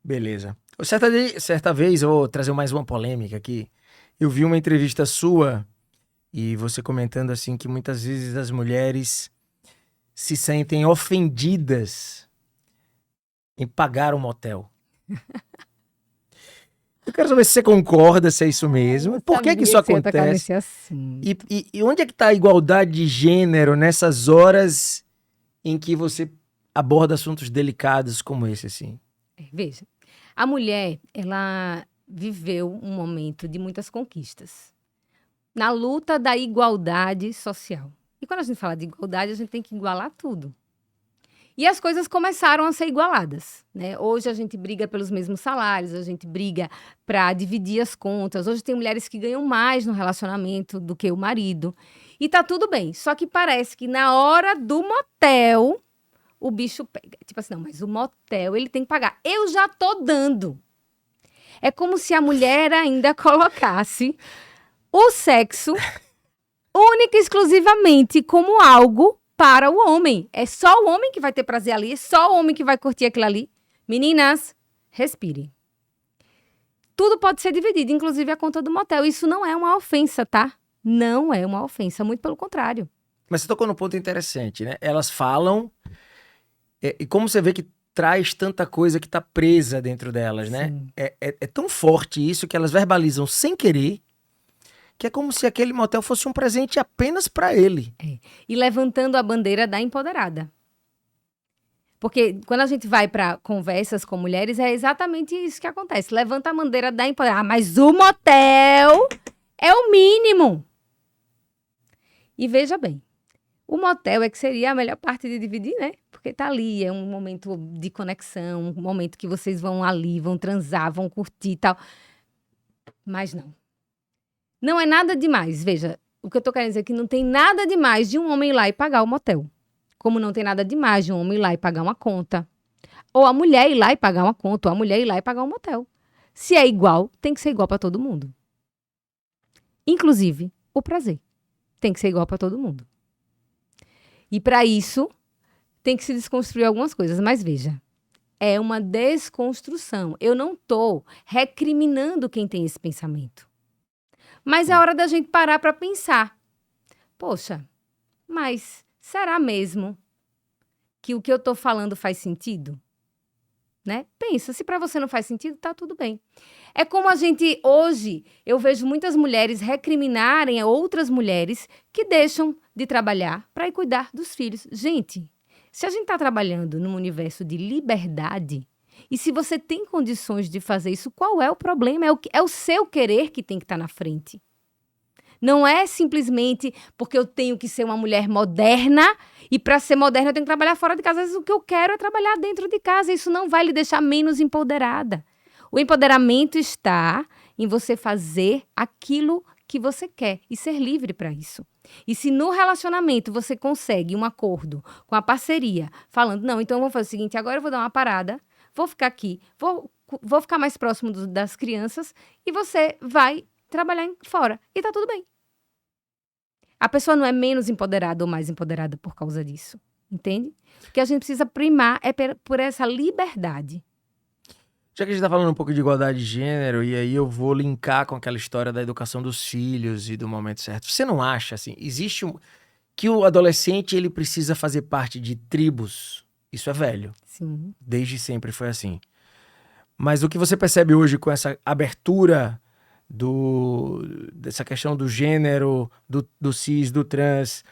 S1: Beleza. Certa vez, eu vou trazer mais uma polêmica aqui. Eu vi uma entrevista sua e você comentando assim que muitas vezes as mulheres se sentem ofendidas em pagar um motel. Eu quero saber se você concorda, se é isso mesmo. Por que isso acontece? E onde é que está a igualdade de gênero nessas horas em que você aborda assuntos delicados como esse, assim?
S2: Veja, a mulher, ela viveu um momento de muitas conquistas na luta da igualdade social. E quando a gente fala de igualdade, a gente tem que igualar tudo. E as coisas começaram a ser igualadas, né? Hoje a gente briga pelos mesmos salários, a gente briga para dividir as contas. Hoje tem mulheres que ganham mais no relacionamento do que o marido. E tá tudo bem. Só que parece que na hora do motel, o bicho pega. Tipo assim, não, mas o motel ele tem que pagar. Eu já tô dando. É como se a mulher ainda colocasse o sexo única e exclusivamente como algo para o homem. É só o homem que vai ter prazer ali, é só o homem que vai curtir aquilo ali. Meninas, respirem. Tudo pode ser dividido, inclusive a conta do motel. Isso não é uma ofensa, tá? Não é uma ofensa, muito pelo contrário.
S1: Mas você tocou num ponto interessante, né? Elas falam, e como você vê que traz tanta coisa que tá presa dentro delas, né? É tão forte isso que elas verbalizam sem querer, que é como se aquele motel fosse um presente apenas para ele.
S2: E levantando a bandeira da empoderada. Porque quando a gente vai para conversas com mulheres, é exatamente isso que acontece. Levanta a bandeira da empoderada. Ah, mas o motel é o mínimo. E veja bem, o motel é que seria a melhor parte de dividir, né? Porque tá ali, é um momento de conexão, um momento que vocês vão ali, vão transar, vão curtir e tal. Mas não. Não é nada demais. Veja, o que eu tô querendo dizer é que não tem nada demais de um homem ir lá e pagar o motel. Como não tem nada demais de um homem ir lá e pagar uma conta. Ou a mulher ir lá e pagar uma conta. Ou a mulher ir lá e pagar um motel. Se é igual, tem que ser igual para todo mundo. Inclusive, o prazer. Tem que ser igual para todo mundo. E para isso, tem que se desconstruir algumas coisas. Mas veja, é uma desconstrução. Eu não tô recriminando quem tem esse pensamento. Mas é hora da gente parar para pensar. Poxa, mas será mesmo que o que eu tô falando faz sentido? né? Pensa, se para você não faz sentido, tá tudo bem. É como a gente, hoje, eu vejo muitas mulheres recriminarem a outras mulheres que deixam de trabalhar para ir cuidar dos filhos. Gente, se a gente tá trabalhando num universo de liberdade, e se você tem condições de fazer isso, qual é o problema? É o seu querer que tem que estar na frente. Não é simplesmente porque eu tenho que ser uma mulher moderna e para ser moderna eu tenho que trabalhar fora de casa. Às vezes o que eu quero é trabalhar dentro de casa. Isso não vai lhe deixar menos empoderada. O empoderamento está em você fazer aquilo que você quer e ser livre para isso. E se no relacionamento você consegue um acordo com a parceria, falando, não, então vamos fazer o seguinte, agora eu vou dar uma parada, vou ficar aqui, vou ficar mais próximo das crianças e você vai trabalhar fora. E tá tudo bem. A pessoa não é menos empoderada ou mais empoderada por causa disso. Entende? O que a gente precisa primar é por essa liberdade.
S1: Já que a gente tá falando um pouco de igualdade de gênero, e aí eu vou linkar com aquela história da educação dos filhos e do momento certo. Você não acha, assim, que o adolescente ele precisa fazer parte de tribos? Isso é velho.
S2: Sim.
S1: Desde sempre foi assim. Mas o que você percebe hoje com essa abertura dessa questão do gênero, do cis, do trans,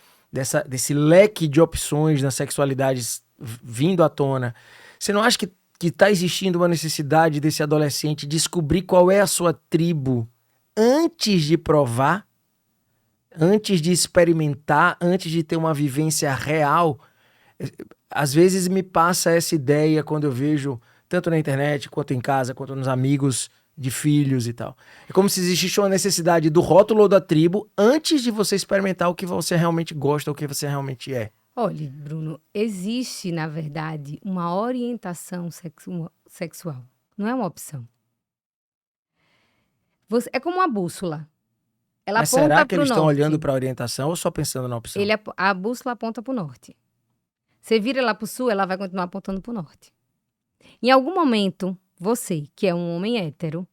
S1: desse leque de opções nas sexualidades vindo à tona, você não acha que está existindo uma necessidade desse adolescente descobrir qual é a sua tribo antes de provar, antes de experimentar, antes de ter uma vivência real? Às vezes me passa essa ideia quando eu vejo, tanto na internet, quanto em casa, quanto nos amigos de filhos e tal. É como se existisse uma necessidade do rótulo ou da tribo antes de você experimentar o que você realmente gosta, o que você realmente é.
S2: Olha, Bruno, existe, na verdade, uma orientação sexual. Não é uma opção. É como uma bússola. Ela
S1: Mas
S2: aponta
S1: será que
S2: pro
S1: eles estão
S2: norte.
S1: olhando para a orientação ou só pensando na opção?
S2: A bússola aponta para o norte. Você vira lá para o sul, ela vai continuar apontando para o norte. Em algum momento, você, que é um homem hétero,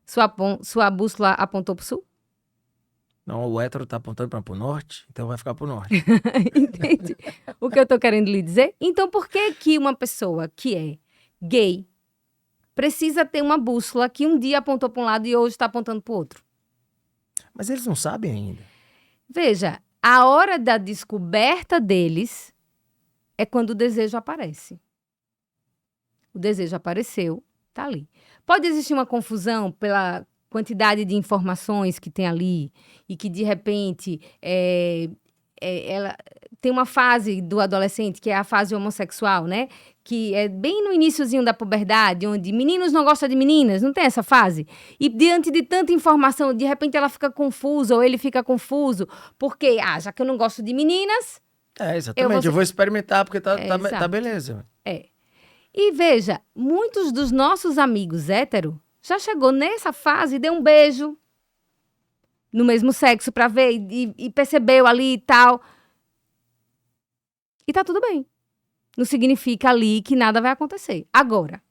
S2: sua bússola apontou para o sul?
S1: Não, o hétero tá apontando para o norte, então vai ficar para o norte.
S2: Entende o que eu tô querendo lhe dizer? Então, por que uma pessoa que é gay precisa ter uma bússola que um dia apontou para um lado e hoje está apontando para o outro?
S1: Mas eles não sabem ainda.
S2: Veja, a hora da descoberta deles é quando o desejo aparece. O desejo apareceu, tá ali. Pode existir uma confusão pela quantidade de informações que tem ali e que, de repente, ela tem uma fase do adolescente, que é a fase homossexual, né? Que é bem no iniciozinho da puberdade, onde meninos não gostam de meninas, não tem essa fase? E diante de tanta informação, de repente ela fica confusa ou ele fica confuso, porque, já que eu não gosto de meninas...
S1: Exatamente, eu vou experimentar porque tá beleza.
S2: E veja, muitos dos nossos amigos héteros já chegou nessa fase e deu um beijo no mesmo sexo pra ver e percebeu ali e tal. E tá tudo bem. Não significa ali que nada vai acontecer. Agora,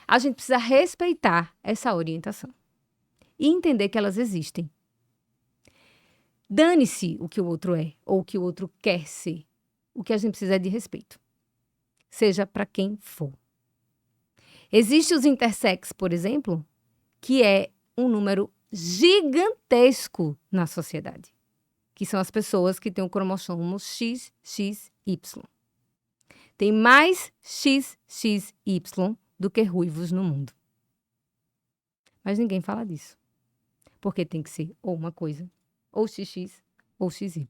S2: a gente precisa respeitar essa orientação e entender que elas existem. Dane-se o que o outro é ou o que o outro quer ser. O que a gente precisa é de respeito. Seja para quem for. Existe os intersex, por exemplo, que é um número gigantesco na sociedade. Que são as pessoas que têm o cromossomo XXY. Tem mais XXY do que ruivos no mundo. Mas ninguém fala disso. Porque tem que ser ou uma coisa, ou XX, ou XY.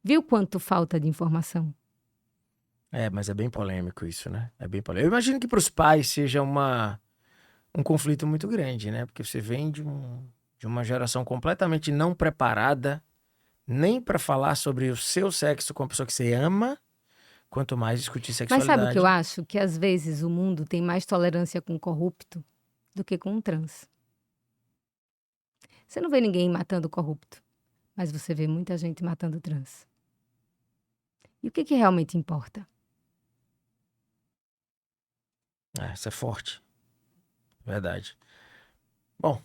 S2: Viu quanto falta de informação?
S1: Mas é bem polêmico isso, né? É bem polêmico. Eu imagino que para os pais seja um conflito muito grande, né? Porque você vem de uma geração completamente não preparada nem para falar sobre o seu sexo com a pessoa que você ama, quanto mais discutir sexualidade.
S2: Mas sabe o que eu acho? Que às vezes o mundo tem mais tolerância com o corrupto do que com o trans. Você não vê ninguém matando o corrupto, mas você vê muita gente matando o trans. E o que realmente importa?
S1: Isso é forte. Verdade. Bom,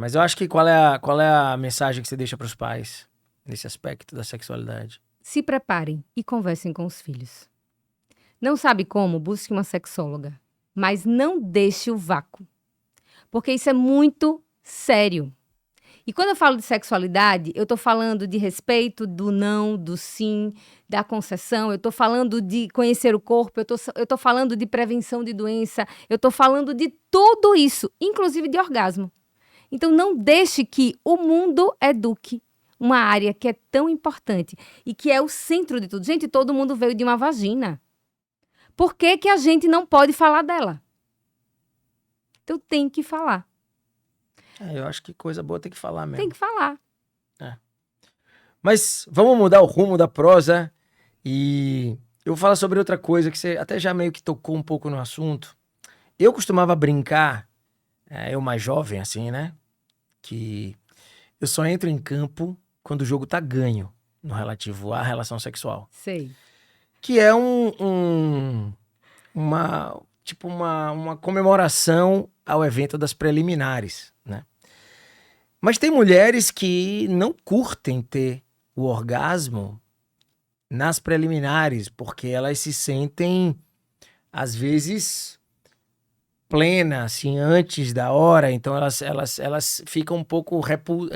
S1: mas eu acho que qual é a mensagem que você deixa para os pais nesse aspecto da sexualidade?
S2: Se preparem e conversem com os filhos. Não sabe como? Busque uma sexóloga. Mas não deixe o vácuo. Porque isso é muito sério. E quando eu falo de sexualidade, eu tô falando de respeito, do não, do sim, da concessão. Eu tô falando de conhecer o corpo. Eu tô falando de prevenção de doença. Eu tô falando de tudo isso, inclusive de orgasmo. Então, não deixe que o mundo eduque uma área que é tão importante e que é o centro de tudo. Gente, todo mundo veio de uma vagina. Por que que a gente não pode falar dela? Então, tem que falar.
S1: Eu acho que coisa boa tem que falar mesmo.
S2: Tem que falar.
S1: Mas vamos mudar o rumo da prosa e eu vou falar sobre outra coisa que você até já meio que tocou um pouco no assunto. Eu costumava brincar, eu mais jovem assim, né? Que eu só entro em campo quando o jogo tá ganho no relativo à relação sexual.
S2: Sei.
S1: Que é uma comemoração ao evento das preliminares, né? Mas tem mulheres que não curtem ter o orgasmo nas preliminares, porque elas se sentem, às vezes, plenas, assim, antes da hora, então elas ficam um pouco,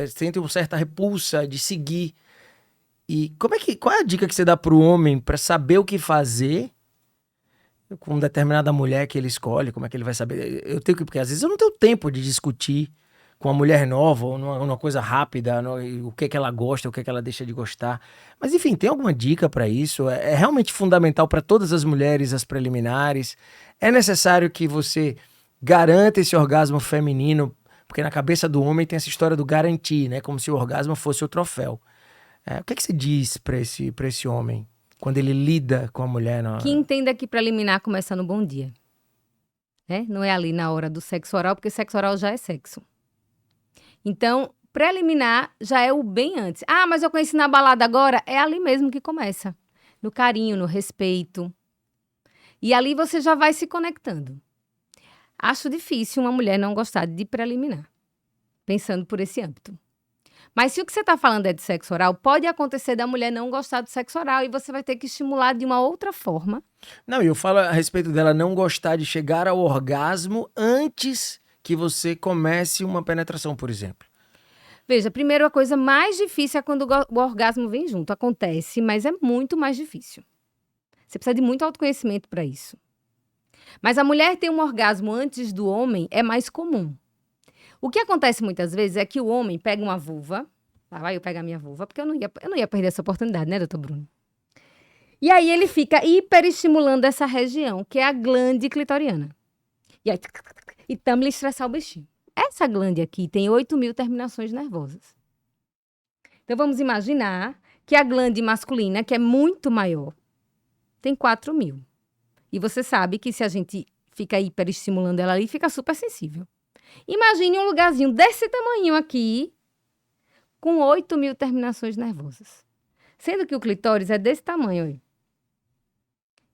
S1: sentem uma certa repulsa de seguir. E qual é a dica que você dá pro homem para saber o que fazer com determinada mulher que ele escolhe? Como é que ele vai saber? Porque às vezes eu não tenho tempo de discutir com uma mulher nova, ou numa coisa rápida, o que ela gosta, o que ela deixa de gostar. Mas enfim, tem alguma dica para isso? É realmente fundamental para todas as mulheres as preliminares? É necessário que você garanta esse orgasmo feminino, porque na cabeça do homem tem essa história do garantir, né? Como se o orgasmo fosse o troféu. O que você diz para esse homem quando ele lida com a mulher?
S2: Que entenda que preliminar começa no bom dia. Não é ali na hora do sexo oral, porque sexo oral já é sexo. Então, preliminar já é o bem antes. Ah, mas eu conheci na balada agora. É ali mesmo que começa. No carinho, no respeito. E ali você já vai se conectando. Acho difícil uma mulher não gostar de preliminar. Pensando por esse âmbito. Mas se o que você está falando é de sexo oral, pode acontecer da mulher não gostar do sexo oral e você vai ter que estimular de uma outra forma.
S1: Não, eu falo a respeito dela não gostar de chegar ao orgasmo antes que você comece uma penetração, por exemplo.
S2: Veja, primeiro a coisa mais difícil é quando o orgasmo vem junto. Acontece, mas é muito mais difícil. Você precisa de muito autoconhecimento para isso. Mas a mulher ter um orgasmo antes do homem é mais comum. O que acontece muitas vezes é que o homem pega uma vulva. Lá vai eu pegar minha vulva, porque eu não ia perder essa oportunidade, né, doutor Bruno? E aí ele fica hiperestimulando essa região, que é a glande clitoriana. E aí, e tamo-lhe estressar o bichinho. Essa glande aqui tem 8.000 terminações nervosas. Então vamos imaginar que a glande masculina, que é muito maior, tem 4.000. E você sabe que se a gente fica hiperestimulando ela ali, fica super sensível. Imagine um lugarzinho desse tamanho aqui, com 8.000 terminações nervosas. Sendo que o clitóris é desse tamanho aí.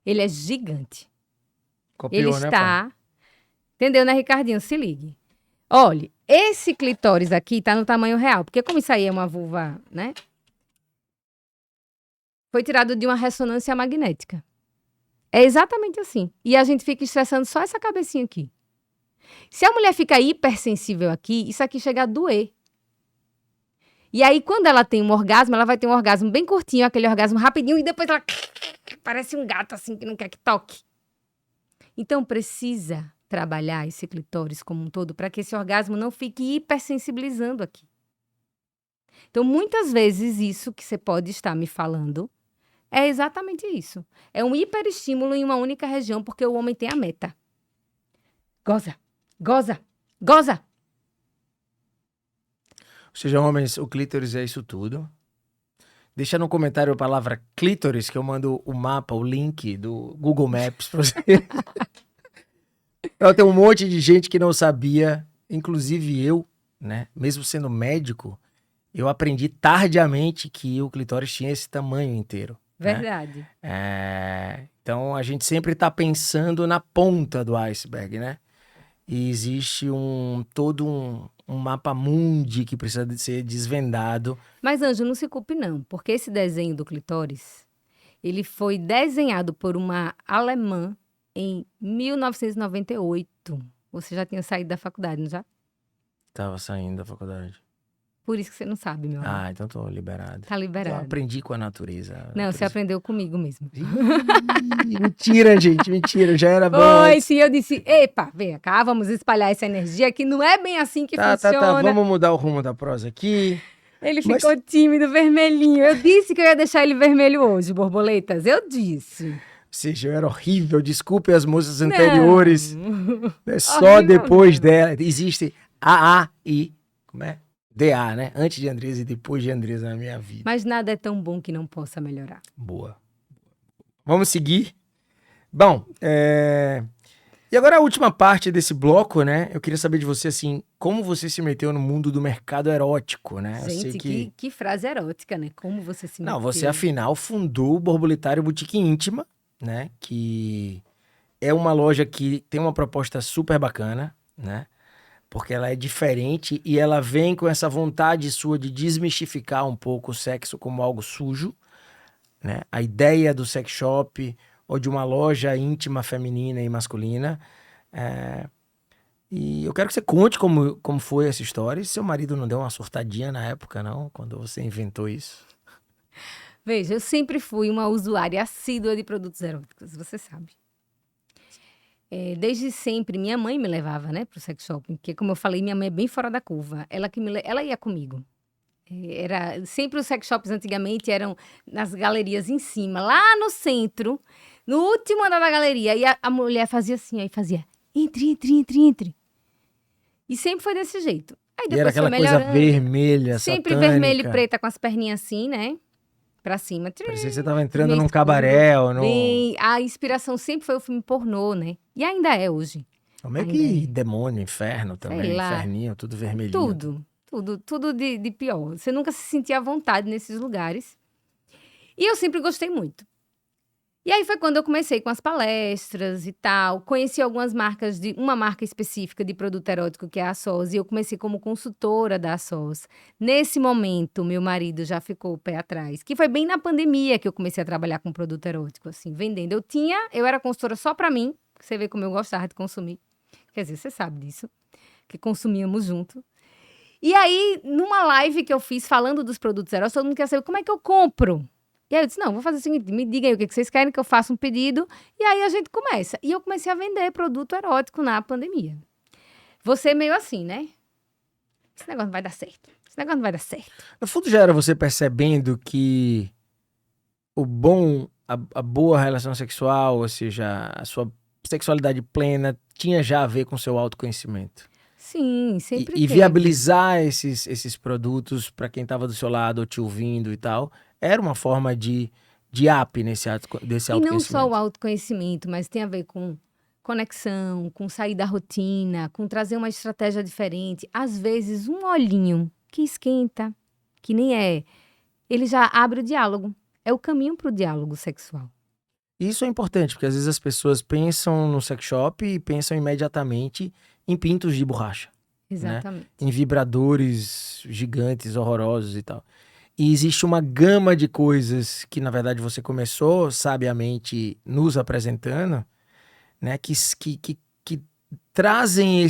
S2: Ele é gigante.
S1: Copiou,
S2: Ele
S1: né,
S2: está...
S1: pai?
S2: Entendeu, né, Ricardinho? Se ligue. Olha, esse clitóris aqui tá no tamanho real. Porque como isso aí é uma vulva, né? Foi tirado de uma ressonância magnética. É exatamente assim. E a gente fica estressando só essa cabecinha aqui. Se a mulher fica hipersensível aqui, isso aqui chega a doer. E aí, quando ela tem um orgasmo, ela vai ter um orgasmo bem curtinho, aquele orgasmo rapidinho, e depois ela parece um gato assim que não quer que toque. Então, precisa trabalhar esse clitóris como um todo para que esse orgasmo não fique hipersensibilizando aqui. Então, muitas vezes, isso que você pode estar me falando é exatamente isso. É um hiperestímulo em uma única região, porque o homem tem a meta. Goza, goza, goza.
S1: Ou seja, homens, o clítoris é isso tudo. Deixa no comentário a palavra clítoris, que eu mando o mapa, o link do Google Maps pra você. Tem um monte de gente que não sabia, inclusive eu, né? Mesmo sendo médico, eu aprendi tardiamente que o clitóris tinha esse tamanho inteiro.
S2: Verdade.
S1: Né? Então a gente sempre está pensando na ponta do iceberg, né? E existe todo um mapa mundi que precisa de ser desvendado.
S2: Mas, Anjo, não se culpe não, porque esse desenho do clitóris, Ele foi desenhado por uma alemã em 1998. Você já tinha saído da faculdade, não já?
S1: Tava saindo da faculdade.
S2: Por isso que você não sabe, meu amor.
S1: Ah, então tô liberado.
S2: Tá
S1: Eu
S2: liberado.
S1: aprendi com a natureza.
S2: Não, você aprendeu comigo mesmo.
S1: Ih, mentira, gente, mentira. Já era bom.
S2: Foi, sim, eu disse, epa, vem cá, vamos espalhar essa energia que não é bem assim que
S1: Tá.
S2: funciona.
S1: Vamos mudar o rumo da prosa aqui.
S2: Ele
S1: Mas-
S2: ficou tímido, vermelhinho. Eu disse que eu ia deixar ele vermelho hoje, borboletas. Eu disse.
S1: Ou seja, eu era horrível. Desculpe as moças anteriores.
S2: Não.
S1: É só
S2: Horrível
S1: depois
S2: não.
S1: dela. Existe AA e... Como é? DA, né? Antes de Andresa e depois de Andresa na minha vida.
S2: Mas nada é tão bom que não possa melhorar.
S1: Boa. Vamos seguir. Bom, e agora a última parte desse bloco, né? Eu queria saber de você, assim, como você se meteu no mundo do mercado erótico, né? Eu sei
S2: Gente, que frase erótica, né? Como você se
S1: Não,
S2: meteu.
S1: você afinal fundou o Borboletário Boutique Íntima, né? Que é uma loja que tem uma proposta super bacana, né? Porque ela é diferente e ela vem com essa vontade sua de desmistificar um pouco o sexo como algo sujo, né? A ideia do sex shop ou de uma loja íntima feminina e masculina. E eu quero que você conte como foi essa história. E seu marido não deu uma surtadinha na época, não? Quando você inventou isso?
S2: Veja, eu sempre fui uma usuária assídua de produtos eróticos, você sabe. Desde sempre, minha mãe me levava, né, pro sex shopping. Porque, como eu falei, minha mãe é bem fora da curva. Ela ia comigo. Sempre os sex shops antigamente eram nas galerias em cima, lá no centro, no último andar da galeria. E a mulher fazia assim, aí fazia, entre. E sempre foi desse jeito. Aí
S1: E era
S2: depois foi
S1: aquela coisa
S2: melhorando.
S1: vermelha,
S2: Sempre
S1: satânica.
S2: vermelho e preta com as perninhas assim, né? Pra cima.
S1: Parecia que você tava entrando
S2: Meio
S1: num
S2: escuro.
S1: cabaré ou num...
S2: Bem, a inspiração sempre foi o filme pornô, né? E ainda é hoje.
S1: Como é
S2: Ainda
S1: que
S2: é.
S1: demônio, inferno também,
S2: Sei lá.
S1: inferninho, tudo vermelhinho.
S2: Tudo de pior. Você nunca se sentia à vontade nesses lugares. E eu sempre gostei muito. E aí foi quando eu comecei com as palestras e tal. Conheci algumas marcas, uma marca específica de produto erótico, que é a ASOS. E eu comecei como consultora da ASOS. Nesse momento, meu marido já ficou o pé atrás. Que foi bem na pandemia que eu comecei a trabalhar com produto erótico, assim, vendendo. Eu era consultora só pra mim. Você vê como eu gostava de consumir. Quer dizer, você sabe disso. Que consumíamos junto. E aí, numa live que eu fiz falando dos produtos eróticos, todo mundo quer saber como é que eu compro. E aí eu disse, não, vou fazer o seguinte, me diga aí o que vocês querem que eu faça um pedido. E aí a gente começa. E eu comecei a vender produto erótico na pandemia. Você meio assim, né? Esse negócio não vai dar certo. Esse negócio não vai dar certo.
S1: No fundo já era você percebendo que a boa relação sexual, ou seja, a sua sexualidade plena, tinha já a ver com o seu autoconhecimento.
S2: Sim, sempre
S1: E
S2: teve.
S1: viabilizar esses produtos para quem estava do seu lado ou te ouvindo e tal, era uma forma de up desse
S2: E
S1: autoconhecimento.
S2: não só o autoconhecimento, mas tem a ver com conexão, com sair da rotina, com trazer uma estratégia diferente. Às vezes, um olhinho que esquenta, que nem ele já abre o diálogo. É o caminho para o diálogo sexual.
S1: Isso é importante, porque às vezes as pessoas pensam no sex shop e pensam imediatamente em pintos de borracha,
S2: Exatamente.
S1: em vibradores gigantes, horrorosos e tal. E existe uma gama de coisas que, na verdade, você começou sabiamente nos apresentando, né, que trazem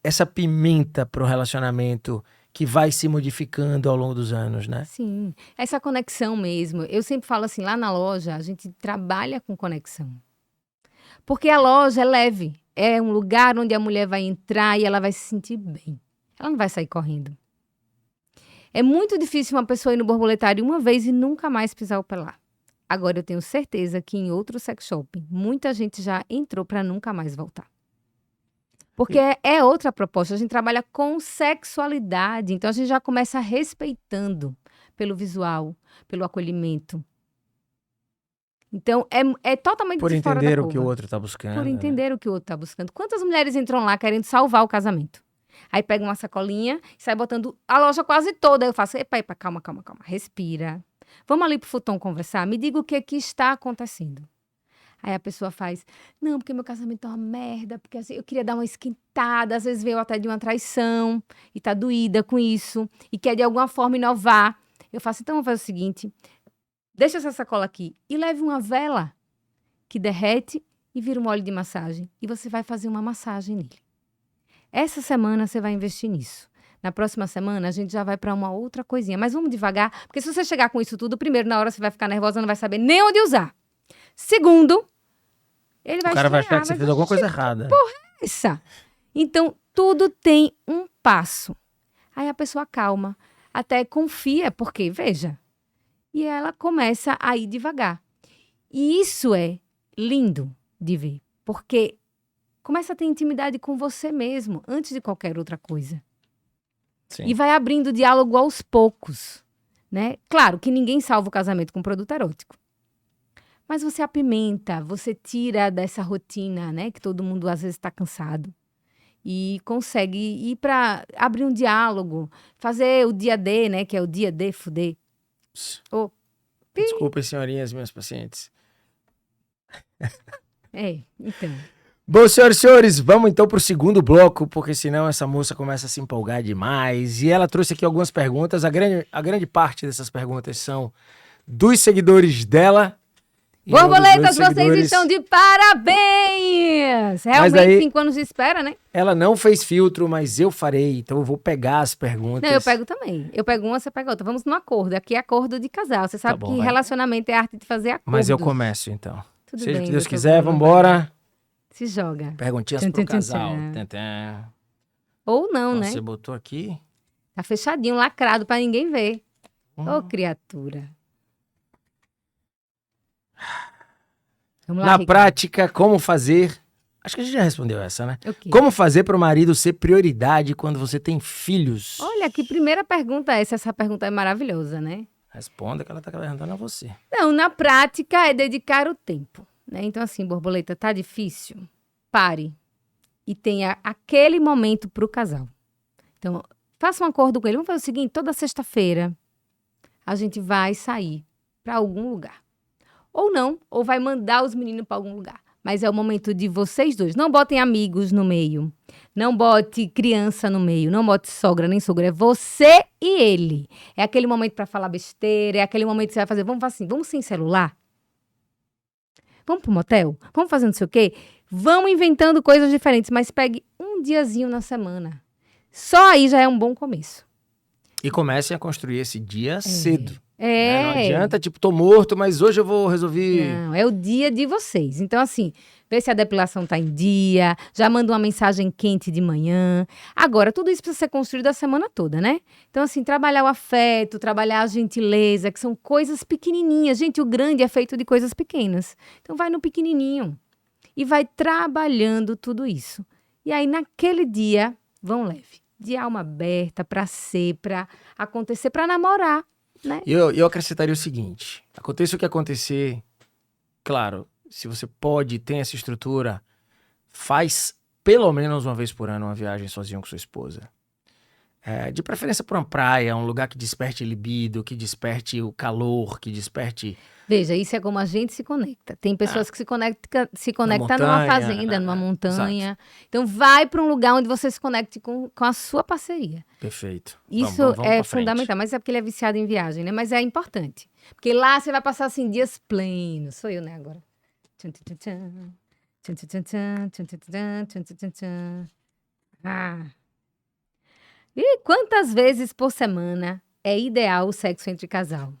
S1: essa pimenta para o relacionamento que vai se modificando ao longo dos anos, né?
S2: Sim, essa conexão mesmo. Eu sempre falo assim, lá na loja, a gente trabalha com conexão. Porque a loja é leve. É um lugar onde a mulher vai entrar e ela vai se sentir bem. Ela não vai sair correndo. É muito difícil uma pessoa ir no borboletário uma vez e nunca mais pisar o pé lá. Agora, eu tenho certeza que em outro sex shopping, muita gente já entrou para nunca mais voltar. Porque é outra proposta. A gente trabalha com sexualidade. Então, a gente já começa respeitando pelo visual, pelo acolhimento. Então, é totalmente
S1: Por
S2: de fora da
S1: entender o
S2: curva.
S1: que o outro está buscando.
S2: Por
S1: né?
S2: entender o que o outro está buscando. Quantas mulheres entram lá querendo salvar o casamento? Aí pega uma sacolinha e sai botando a loja quase toda. Aí eu faço, epa, calma. Respira. Vamos ali pro futon conversar? Me diga o que está acontecendo. Aí a pessoa faz, não, porque meu casamento é uma merda, porque assim, eu queria dar uma esquentada, às vezes veio até de uma traição e tá doída com isso e quer de alguma forma inovar. Eu faço, então vamos fazer o seguinte, Deixa essa sacola aqui e leve uma vela que derrete e vira um óleo de massagem. E você vai fazer uma massagem nele. Essa semana você vai investir nisso. Na próxima semana a gente já vai para uma outra coisinha. Mas vamos devagar, porque se você chegar com isso tudo, primeiro, na hora você vai ficar nervosa, não vai saber nem onde usar. Segundo, ele vai
S1: O cara vai
S2: estranhar,
S1: achar que você fez alguma coisa errada.
S2: essa. Então, tudo tem um passo. Aí a pessoa calma, até confia, porque, veja, e ela começa a ir devagar. E isso é lindo de ver, porque começa a ter intimidade com você mesmo, antes de qualquer outra coisa.
S1: Sim.
S2: E vai abrindo diálogo aos poucos, né? Claro que ninguém salva o casamento com produto erótico. Mas você apimenta, você tira dessa rotina, né? Que todo mundo às vezes está cansado. E consegue ir para abrir um diálogo, fazer o dia D, né? Que é o dia D, fuder. Oh,
S1: Desculpem, senhorinhas, minhas pacientes.
S2: então.
S1: Bom, senhoras e senhores, vamos então para o segundo bloco, porque senão essa moça começa a se empolgar demais. E ela trouxe aqui algumas perguntas. A grande parte dessas perguntas são dos seguidores dela.
S2: Borboletas, vocês estão de parabéns! Realmente,
S1: aí,
S2: 5 anos de espera, né?
S1: Ela não fez filtro, mas eu farei. Então eu vou pegar as perguntas.
S2: Não, eu pego também. Eu pego uma, você pega outra. Vamos no acordo. Aqui é acordo de casal. Você sabe que relacionamento é arte de fazer acordo.
S1: Mas eu começo, então.
S2: Tudo
S1: Seja o
S2: bem,
S1: que Deus quiser, vambora.
S2: Se joga.
S1: Perguntinhas pro casal.
S2: Ou não, né?
S1: Você botou aqui?
S2: Tá fechadinho, lacrado, pra ninguém ver. Ô, criatura. Vamos lá,
S1: Na
S2: Ricardo.
S1: prática, como fazer... Acho que a gente já respondeu essa, né?
S2: O quê?
S1: Como fazer para o marido ser prioridade quando você tem filhos?
S2: Olha, que primeira pergunta é essa. Essa pergunta é maravilhosa, né?
S1: Responda que ela tá perguntando a você.
S2: Não, na prática é dedicar o tempo, né? Então, assim, borboleta, tá difícil? Pare e tenha aquele momento pro casal. Então, faça um acordo com ele. Vamos fazer o seguinte, toda sexta-feira a gente vai sair para algum lugar. Ou não, ou vai mandar os meninos para algum lugar. Mas é o momento de vocês dois. Não botem amigos no meio. Não bote criança no meio. Não bote sogra nem sogra. É você e ele. É aquele momento para falar besteira. É aquele momento que você vai fazer. Vamos assim, vamos sem celular? Vamos pro motel? Vamos fazer não sei o quê? Vamos inventando coisas diferentes. Mas pegue um diazinho na semana. Só aí já é um bom começo.
S1: E comecem a construir esse dia cedo.
S2: É.
S1: Não adianta, tipo, tô morto, mas hoje eu vou resolver...
S2: Não, é o dia de vocês. Então, assim, vê se a depilação tá em dia, já manda uma mensagem quente de manhã. Agora, tudo isso precisa ser construído a semana toda, né? Então, assim, trabalhar o afeto, trabalhar a gentileza, que são coisas pequenininhas. Gente, o grande é feito de coisas pequenas. Então, vai no pequenininho e vai trabalhando tudo isso. E aí, naquele dia, vão leve. De alma aberta, pra ser, pra acontecer, pra namorar. Né?
S1: Eu acrescentaria o seguinte, aconteça o que acontecer, claro, se você pode, tem essa estrutura, faz pelo menos uma vez por ano uma viagem sozinho com sua esposa. De preferência para uma praia, um lugar que desperte libido, que desperte o calor, que desperte...
S2: Veja, isso é como a gente se conecta. Tem pessoas que se conectam numa fazenda, numa montanha. Exato. Então, vai para um lugar onde você se conecte com a sua parceria.
S1: Perfeito.
S2: Isso
S1: vamos
S2: é fundamental. Mas é porque ele é viciado em viagem, né? Mas é importante. Porque lá você vai passar, assim, dias plenos. Sou eu, né, agora. E quantas vezes por semana é ideal o sexo entre casal?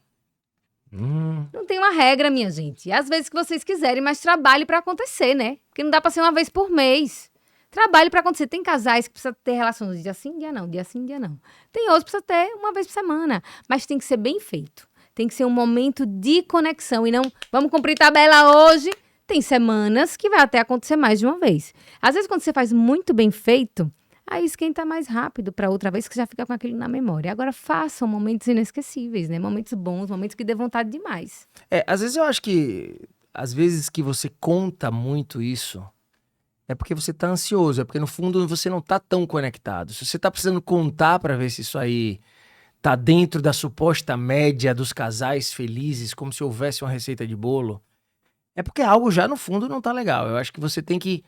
S2: Não tem uma regra, minha gente. Às vezes que vocês quiserem, mas trabalhe pra acontecer, né? Porque não dá pra ser uma vez por mês. Trabalhe pra acontecer. Tem casais que precisam ter relações dia sim, dia não, dia sim, dia não. Tem outros que precisam ter uma vez por semana. Mas tem que ser bem feito. Tem que ser um momento de conexão e não vamos cumprir tabela hoje. Tem semanas que vai até acontecer mais de uma vez. Às vezes quando você faz muito bem feito, aí esquenta mais rápido para outra vez que já fica com aquilo na memória. Agora façam momentos inesquecíveis, né? Momentos bons, momentos que dê vontade demais.
S1: Às vezes eu acho que, às vezes que você conta muito isso, é porque você tá ansioso, é porque no fundo você não tá tão conectado. Se você tá precisando contar para ver se isso aí tá dentro da suposta média dos casais felizes, como se houvesse uma receita de bolo, é porque algo já no fundo não tá legal. Eu acho que você tem que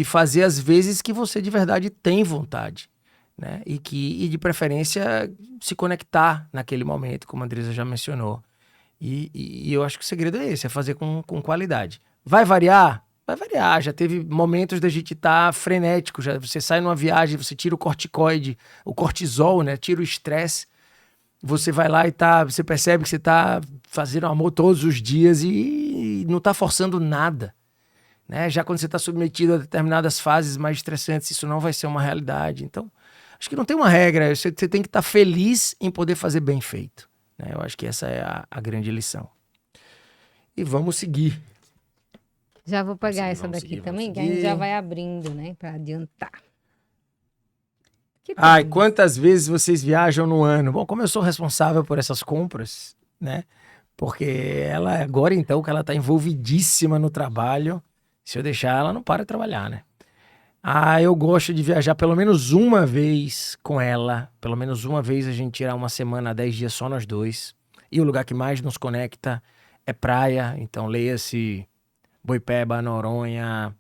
S1: fazer as vezes que você de verdade tem vontade, né? E de preferência se conectar naquele momento, como a Andresa já mencionou. E eu acho que o segredo é esse, é fazer com qualidade. Vai variar? Vai variar. Já teve momentos da gente estar frenético. Você sai numa viagem, você tira o corticoide, o cortisol, né? Tira o estresse. Você vai lá e você percebe que você tá fazendo amor todos os dias e não tá forçando nada, né? Já quando você está submetido a determinadas fases mais estressantes, isso não vai ser uma realidade. Então, acho que não tem uma regra. Você tem que estar feliz em poder fazer bem feito, né? Eu acho que essa é a grande lição. E vamos seguir.
S2: Já vou pegar essa
S1: vamos
S2: daqui
S1: seguir,
S2: também,
S1: vamos
S2: que a gente
S1: seguir.
S2: já vai abrindo, né? Pra adiantar. Que
S1: Ai,
S2: temos?
S1: quantas vezes vocês viajam no ano? Bom, como eu sou responsável por essas compras, né? Porque ela, agora então, que ela tá envolvidíssima no trabalho, se eu deixar, ela não para de trabalhar, né? Ah, eu gosto de viajar pelo menos uma vez com ela. Pelo menos uma vez a gente tirar uma semana, 10 dias só nós dois. E o lugar que mais nos conecta é praia. Então leia-se Boipeba, Noronha,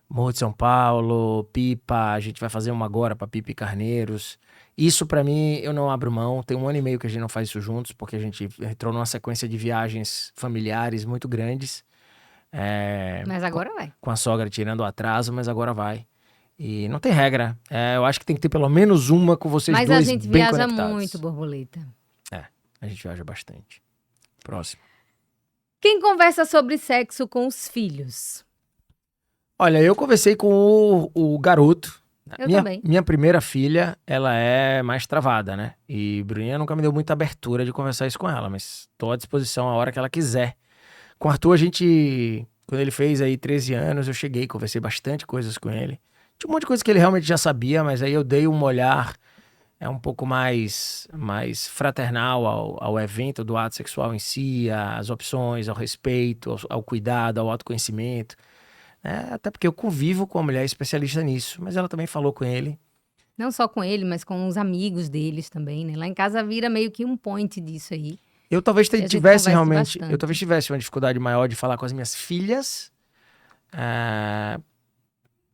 S1: Morro de São Paulo, Pipa. A gente vai fazer uma agora para Pipa e Carneiros. Isso pra mim eu não abro mão. Tem 1 ano e meio que a gente não faz isso juntos, porque a gente entrou numa sequência de viagens familiares muito grandes.
S2: Mas agora vai.
S1: Com a sogra tirando o atraso, mas agora vai. E não tem regra. Eu acho que tem que ter pelo menos uma com vocês
S2: Mas
S1: dois
S2: a gente
S1: bem
S2: viaja
S1: conectados.
S2: muito, borboleta.
S1: A gente viaja bastante. Próximo.
S2: Quem conversa sobre sexo com os filhos?
S1: Olha, eu conversei com o garoto.
S2: Eu também.
S1: Minha primeira filha, ela é mais travada, né? E Bruninha nunca me deu muita abertura de conversar isso com ela, mas tô à disposição a hora que ela quiser. Com o Arthur, a gente, quando ele fez aí 13 anos, eu cheguei, conversei bastante coisas com ele. Tinha um monte de coisa que ele realmente já sabia, mas aí eu dei um olhar um pouco mais fraternal ao evento do ato sexual em si, às opções, ao respeito, ao cuidado, ao autoconhecimento. Até porque eu convivo com uma mulher especialista nisso, mas ela também falou com ele.
S2: Não só com ele, mas com os amigos deles também, né? Lá em casa vira meio que um point disso aí.
S1: Eu talvez
S2: E a gente
S1: tivesse
S2: conversa
S1: realmente,
S2: bastante.
S1: eu talvez tivesse uma dificuldade maior de falar com as minhas filhas,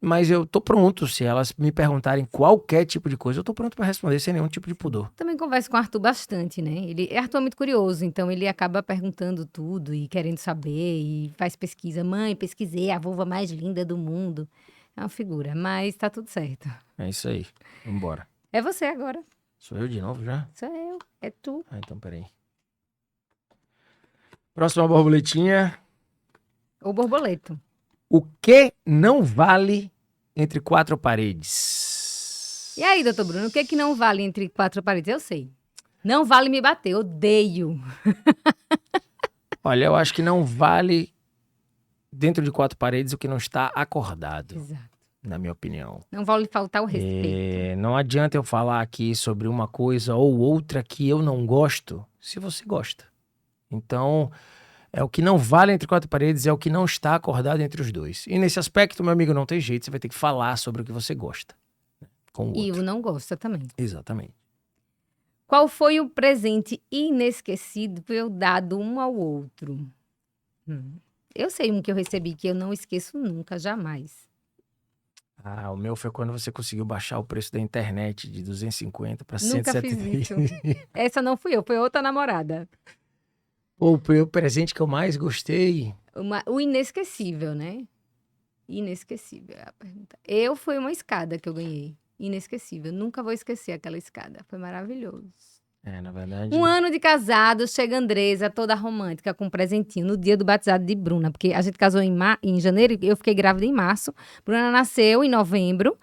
S1: mas eu tô pronto, se elas me perguntarem qualquer tipo de coisa, eu tô pronto para responder sem nenhum tipo de pudor.
S2: Também converso com o Arthur bastante, né? Arthur é muito curioso, então ele acaba perguntando tudo e querendo saber e faz pesquisa. Mãe, pesquisei a vulva mais linda do mundo. É uma figura, mas tá tudo certo.
S1: É isso aí, vambora.
S2: É você agora.
S1: Sou eu de novo já?
S2: Sou eu, é tu.
S1: Então peraí. Próxima borboletinha.
S2: Ou borboleto.
S1: O que não vale entre 4 paredes?
S2: E aí, doutor Bruno, o que é que não vale entre 4 paredes? Eu sei. Não vale me bater, odeio.
S1: Olha, eu acho que não vale dentro de 4 paredes o que não está acordado.
S2: Exato.
S1: Na minha opinião.
S2: Não vale faltar o respeito.
S1: Não adianta eu falar aqui sobre uma coisa ou outra que eu não gosto, se você gosta. Então, o que não vale entre 4 paredes é o que não está acordado entre os dois. E nesse aspecto, meu amigo, não tem jeito, você vai ter que falar sobre o que você gosta. Com o outro.
S2: E o não gosta também.
S1: Exatamente.
S2: Qual foi o presente inesquecível dado um ao outro? Eu sei um que eu recebi que eu não esqueço nunca, jamais.
S1: O meu foi quando você conseguiu baixar o preço da internet de 250 para
S2: Nunca
S1: 170.
S2: fiz isso. Essa não fui eu, foi outra namorada.
S1: O presente que eu mais gostei.
S2: O inesquecível, né? Inesquecível é a pergunta. Foi uma escada que eu ganhei. Inesquecível. Nunca vou esquecer aquela escada. Foi maravilhoso.
S1: Na verdade.
S2: 1 ano de casado, chega a Andresa, toda romântica, com um presentinho, no dia do batizado de Bruna. Porque a gente casou em janeiro, eu fiquei grávida em março. Bruna nasceu em novembro.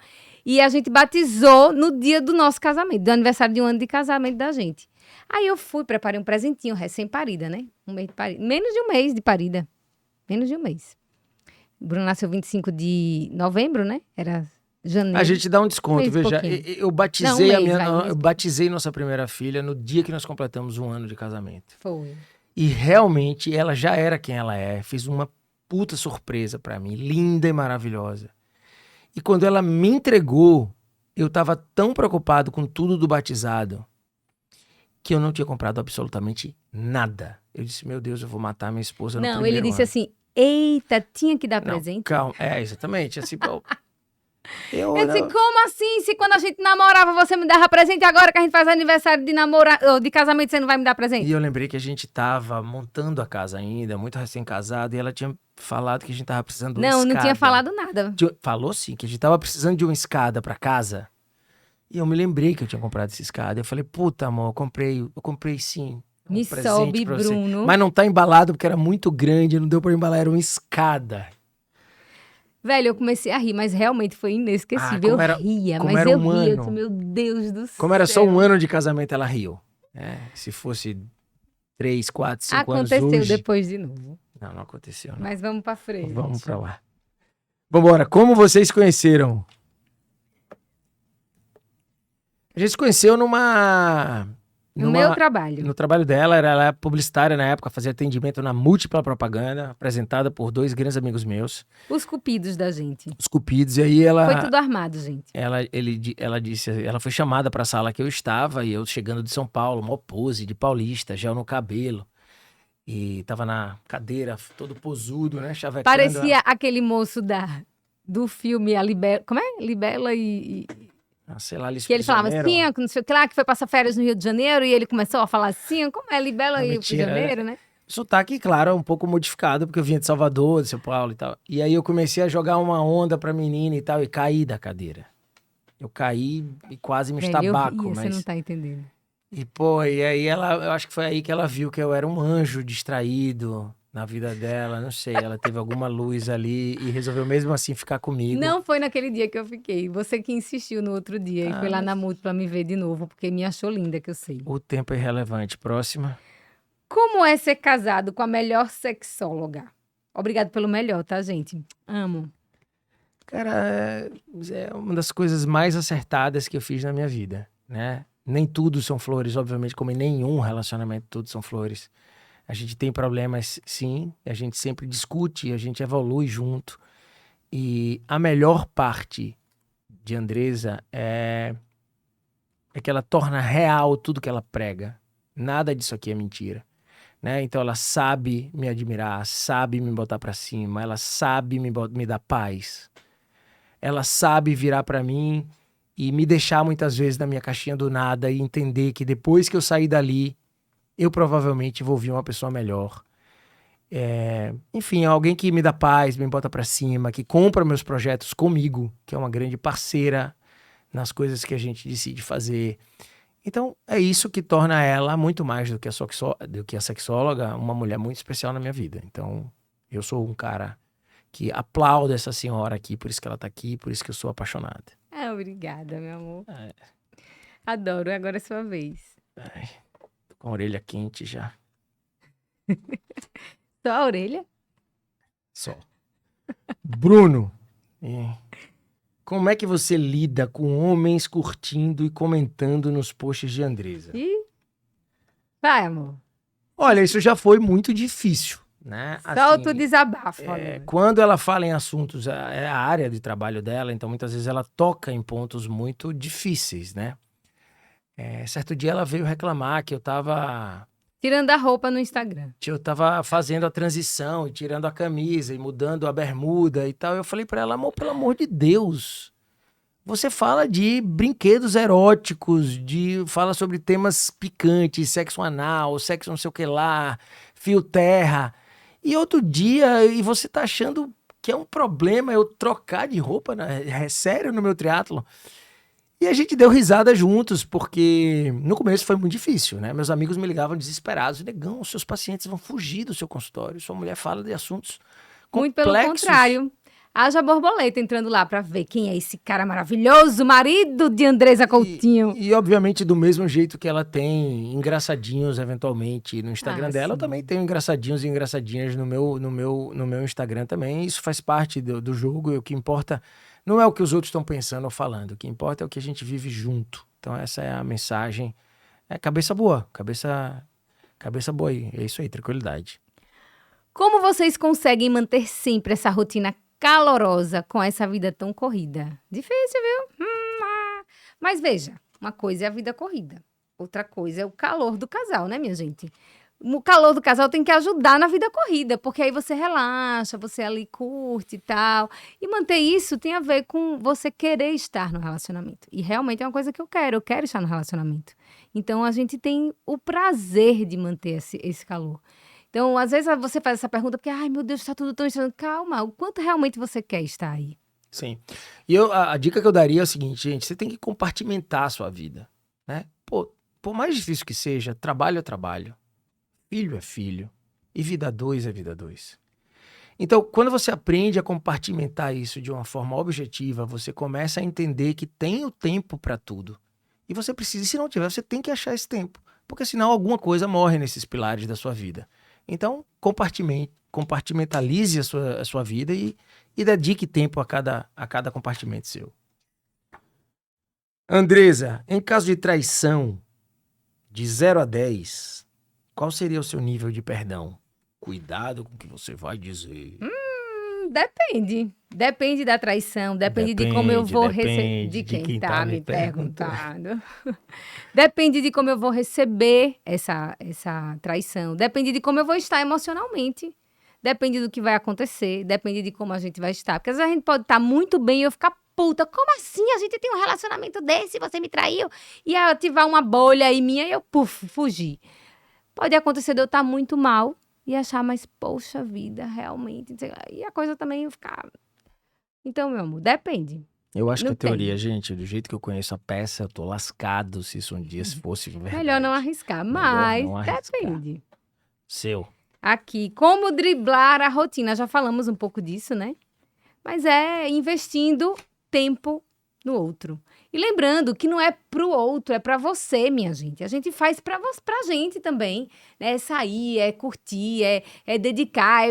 S2: E a gente batizou no dia do nosso casamento, do aniversário de 1 ano de casamento da gente. Aí eu preparei um presentinho, recém-parida, né? 1 mês de parida. Menos de 1 mês de parida. Menos de 1 mês. Bruna nasceu 25 de novembro, né? Era janeiro.
S1: A gente dá um desconto,
S2: Mês e
S1: veja.
S2: pouquinho.
S1: Eu batizei
S2: Não, um mês, vai, um mês
S1: eu
S2: e
S1: batizei nossa primeira filha no dia que nós completamos 1 ano de casamento.
S2: Foi.
S1: E realmente ela já era quem ela é. Fez uma puta surpresa pra mim, linda e maravilhosa. E quando ela me entregou, eu tava tão preocupado com tudo do batizado que eu não tinha comprado absolutamente nada. Eu disse, meu Deus, eu vou matar minha esposa no primeiro
S2: Não, ele disse
S1: ano.
S2: assim, eita, tinha que dar
S1: Não,
S2: presente.
S1: calma, exatamente. Assim,
S2: Eu disse, como assim? Se quando a gente namorava você me dava presente, agora que a gente faz aniversário de ou de casamento, você não vai me dar presente?
S1: E eu lembrei que a gente tava montando a casa ainda, muito recém-casado, e ela tinha falado que a gente tava precisando de uma escada.
S2: Não tinha falado nada.
S1: Falou sim, que a gente tava precisando de uma escada pra casa. E eu me lembrei que eu tinha comprado essa escada. Eu falei, puta, amor, eu comprei sim.
S2: Me
S1: presente
S2: sobe,
S1: pra você.
S2: Bruno.
S1: Mas não tá embalado porque era muito grande, não deu pra embalar, era uma escada.
S2: Velho, eu comecei a rir, mas realmente foi inesquecível.
S1: Como era-
S2: eu ria,
S1: como
S2: mas
S1: era
S2: eu
S1: um
S2: ria. Eu
S1: ano.
S2: disse, meu Deus do céu.
S1: Como era só um ano de casamento, ela riu. Se fosse 3, 4, 5 anos
S2: Aconteceu
S1: hoje...
S2: depois de novo.
S1: Não aconteceu, não.
S2: Mas vamos pra frente.
S1: Vamos pra lá. Vambora, como vocês conheceram? A gente se conheceu
S2: No meu trabalho.
S1: No trabalho dela, ela era publicitária na época, fazia atendimento na Múltipla Propaganda, apresentada por 2 grandes amigos meus,
S2: Os cupidos da gente.
S1: os Cupidos, e aí ela...
S2: Foi tudo armado, gente.
S1: Ela foi chamada pra sala que eu estava, e eu chegando de São Paulo, mó pose de paulista, gel no cabelo, e tava na cadeira, todo posudo, né, chavecando.
S2: Parecia aquele moço do filme A Libela. Como é? Libela
S1: sei lá, Alice
S2: que ele falava
S1: Prisioneiro.
S2: assim, não sei o que lá, que foi passar férias no Rio de Janeiro, e ele começou a falar assim, como é Libela
S1: Não,
S2: e o
S1: mentira,
S2: Prisioneiro, né?
S1: Sotaque, claro, um pouco modificado, porque eu vinha de Salvador, de São Paulo e tal. E aí eu comecei a jogar uma onda pra menina e tal, e caí da cadeira. Eu caí e quase me
S2: Velho,
S1: estabaco,
S2: eu ria,
S1: mas...
S2: você não tá entendendo.
S1: E, pô, e aí eu acho que foi aí que ela viu que eu era um anjo distraído na vida dela, não sei, ela teve alguma luz ali e resolveu mesmo assim ficar comigo.
S2: Não foi naquele dia que eu fiquei. Você que insistiu no outro dia e foi lá na Múltipla me ver de novo, porque me achou linda, que eu sei.
S1: O tempo é irrelevante. Próxima.
S2: Como é ser casado com a melhor sexóloga? Obrigado pelo melhor, tá, gente? Amo.
S1: Cara, é uma das coisas mais acertadas que eu fiz na minha vida, né? Nem tudo são flores, obviamente, como em nenhum relacionamento tudo são flores. A gente tem problemas, sim, a gente sempre discute, a gente evolui junto. E a melhor parte de Andresa é que ela torna real tudo que ela prega. Nada disso aqui é mentira, né? Então ela sabe me admirar, sabe me botar pra cima, ela sabe me dar paz. Ela sabe virar pra mim e me deixar muitas vezes na minha caixinha do nada e entender que depois que eu sair dali, eu provavelmente vou vir uma pessoa melhor. Enfim, alguém que me dá paz, me bota pra cima, que compra meus projetos comigo, que é uma grande parceira nas coisas que a gente decide fazer. Então, é isso que torna ela muito mais do que a sexóloga, uma mulher muito especial na minha vida. Então, eu sou um cara que aplaudo essa senhora aqui, por isso que ela tá aqui, por isso que eu sou apaixonado.
S2: Obrigada, meu amor. Adoro, agora é sua vez.
S1: Tô com a orelha quente já.
S2: Só a orelha?
S1: Só. Bruno, como é que você lida com homens curtindo e comentando nos posts de Andresa?
S2: Vai, amor.
S1: Olha, isso já foi muito difícil, né?
S2: Solta o desabafo.
S1: Quando ela fala em assuntos, é a área de trabalho dela, então muitas vezes ela toca em pontos muito difíceis, né? Certo dia ela veio reclamar que eu tava
S2: tirando a roupa no Instagram.
S1: Eu tava fazendo a transição e tirando a camisa e mudando a bermuda e tal. Eu falei pra ela, amor, pelo amor de Deus, você fala de brinquedos eróticos, fala sobre temas picantes, sexo anal, sexo não sei o que lá, fio terra. E outro dia, e você tá achando que é um problema eu trocar de roupa, né? É sério no meu triatlon? E a gente deu risada juntos, porque no começo foi muito difícil, né? Meus amigos me ligavam desesperados. Negão, seus pacientes vão fugir do seu consultório. Sua mulher fala de assuntos complexos.
S2: Muito pelo contrário. Haja borboleta entrando lá pra ver quem é esse cara maravilhoso, marido de Andresa Coutinho.
S1: E obviamente, do mesmo jeito que ela tem engraçadinhos, eventualmente, no Instagram dela,
S2: sim.
S1: Eu também tenho engraçadinhos e engraçadinhas no meu Instagram também. Isso faz parte do jogo, e o que importa não é o que os outros estão pensando ou falando. O que importa é o que a gente vive junto. Então essa é a mensagem. Cabeça boa. Cabeça boa aí. É isso aí, tranquilidade.
S2: Como vocês conseguem manter sempre essa rotina calorosa com essa vida tão corrida? Difícil, viu? Mas veja, uma coisa é a vida corrida. Outra coisa é o calor do casal, né, minha gente? O calor do casal tem que ajudar na vida corrida, porque aí você relaxa, você ali curte e tal. E manter isso tem a ver com você querer estar no relacionamento. E realmente é uma coisa que eu quero estar no relacionamento. Então a gente tem o prazer de manter esse calor. Então, às vezes você faz essa pergunta porque, ai meu Deus, está tudo tão estranho. Calma, o quanto realmente você quer estar aí?
S1: Sim. E a dica que eu daria é o seguinte, gente, você tem que compartimentar a sua vida, né? Pô, por mais difícil que seja, trabalho é trabalho. Filho é filho. E vida dois é vida dois. Então, quando você aprende a compartimentar isso de uma forma objetiva, você começa a entender que tem o tempo para tudo. E você precisa, e se não tiver, você tem que achar esse tempo. Porque senão alguma coisa morre nesses pilares da sua vida. Então, compartimentalize a sua vida e dedique tempo a cada compartimento seu. Andresa, em caso de traição, de 0 a 10, qual seria o seu nível de perdão? Cuidado com o que você vai dizer.
S2: Depende. Depende da traição, depende de como eu vou receber. De
S1: de
S2: quem tá me perguntando. Depende de como eu vou receber essa traição. Depende de como eu vou estar emocionalmente. Depende do que vai acontecer. Depende de como a gente vai estar. Porque às vezes a gente pode estar muito bem e eu ficar puta. Como assim? A gente tem um relacionamento desse, você me traiu? E ativar uma bolha aí minha e eu, fugir. Pode acontecer de eu estar muito mal e achar, mas poxa vida, realmente. E a coisa também ficar. Então, meu amor, depende.
S1: Eu acho que
S2: Não
S1: a teoria,
S2: tem.
S1: gente, do jeito que eu conheço a peça, eu tô lascado se isso um dia fosse verdade.
S2: Melhor não arriscar,
S1: Melhor
S2: mas
S1: não arriscar.
S2: depende.
S1: Seu.
S2: Aqui, como driblar a rotina? Já falamos um pouco disso, né? Mas é investindo tempo no outro. E lembrando que não é pro outro, é pra você, minha gente. A gente faz pra gente também. Né? É sair, é curtir, é dedicar,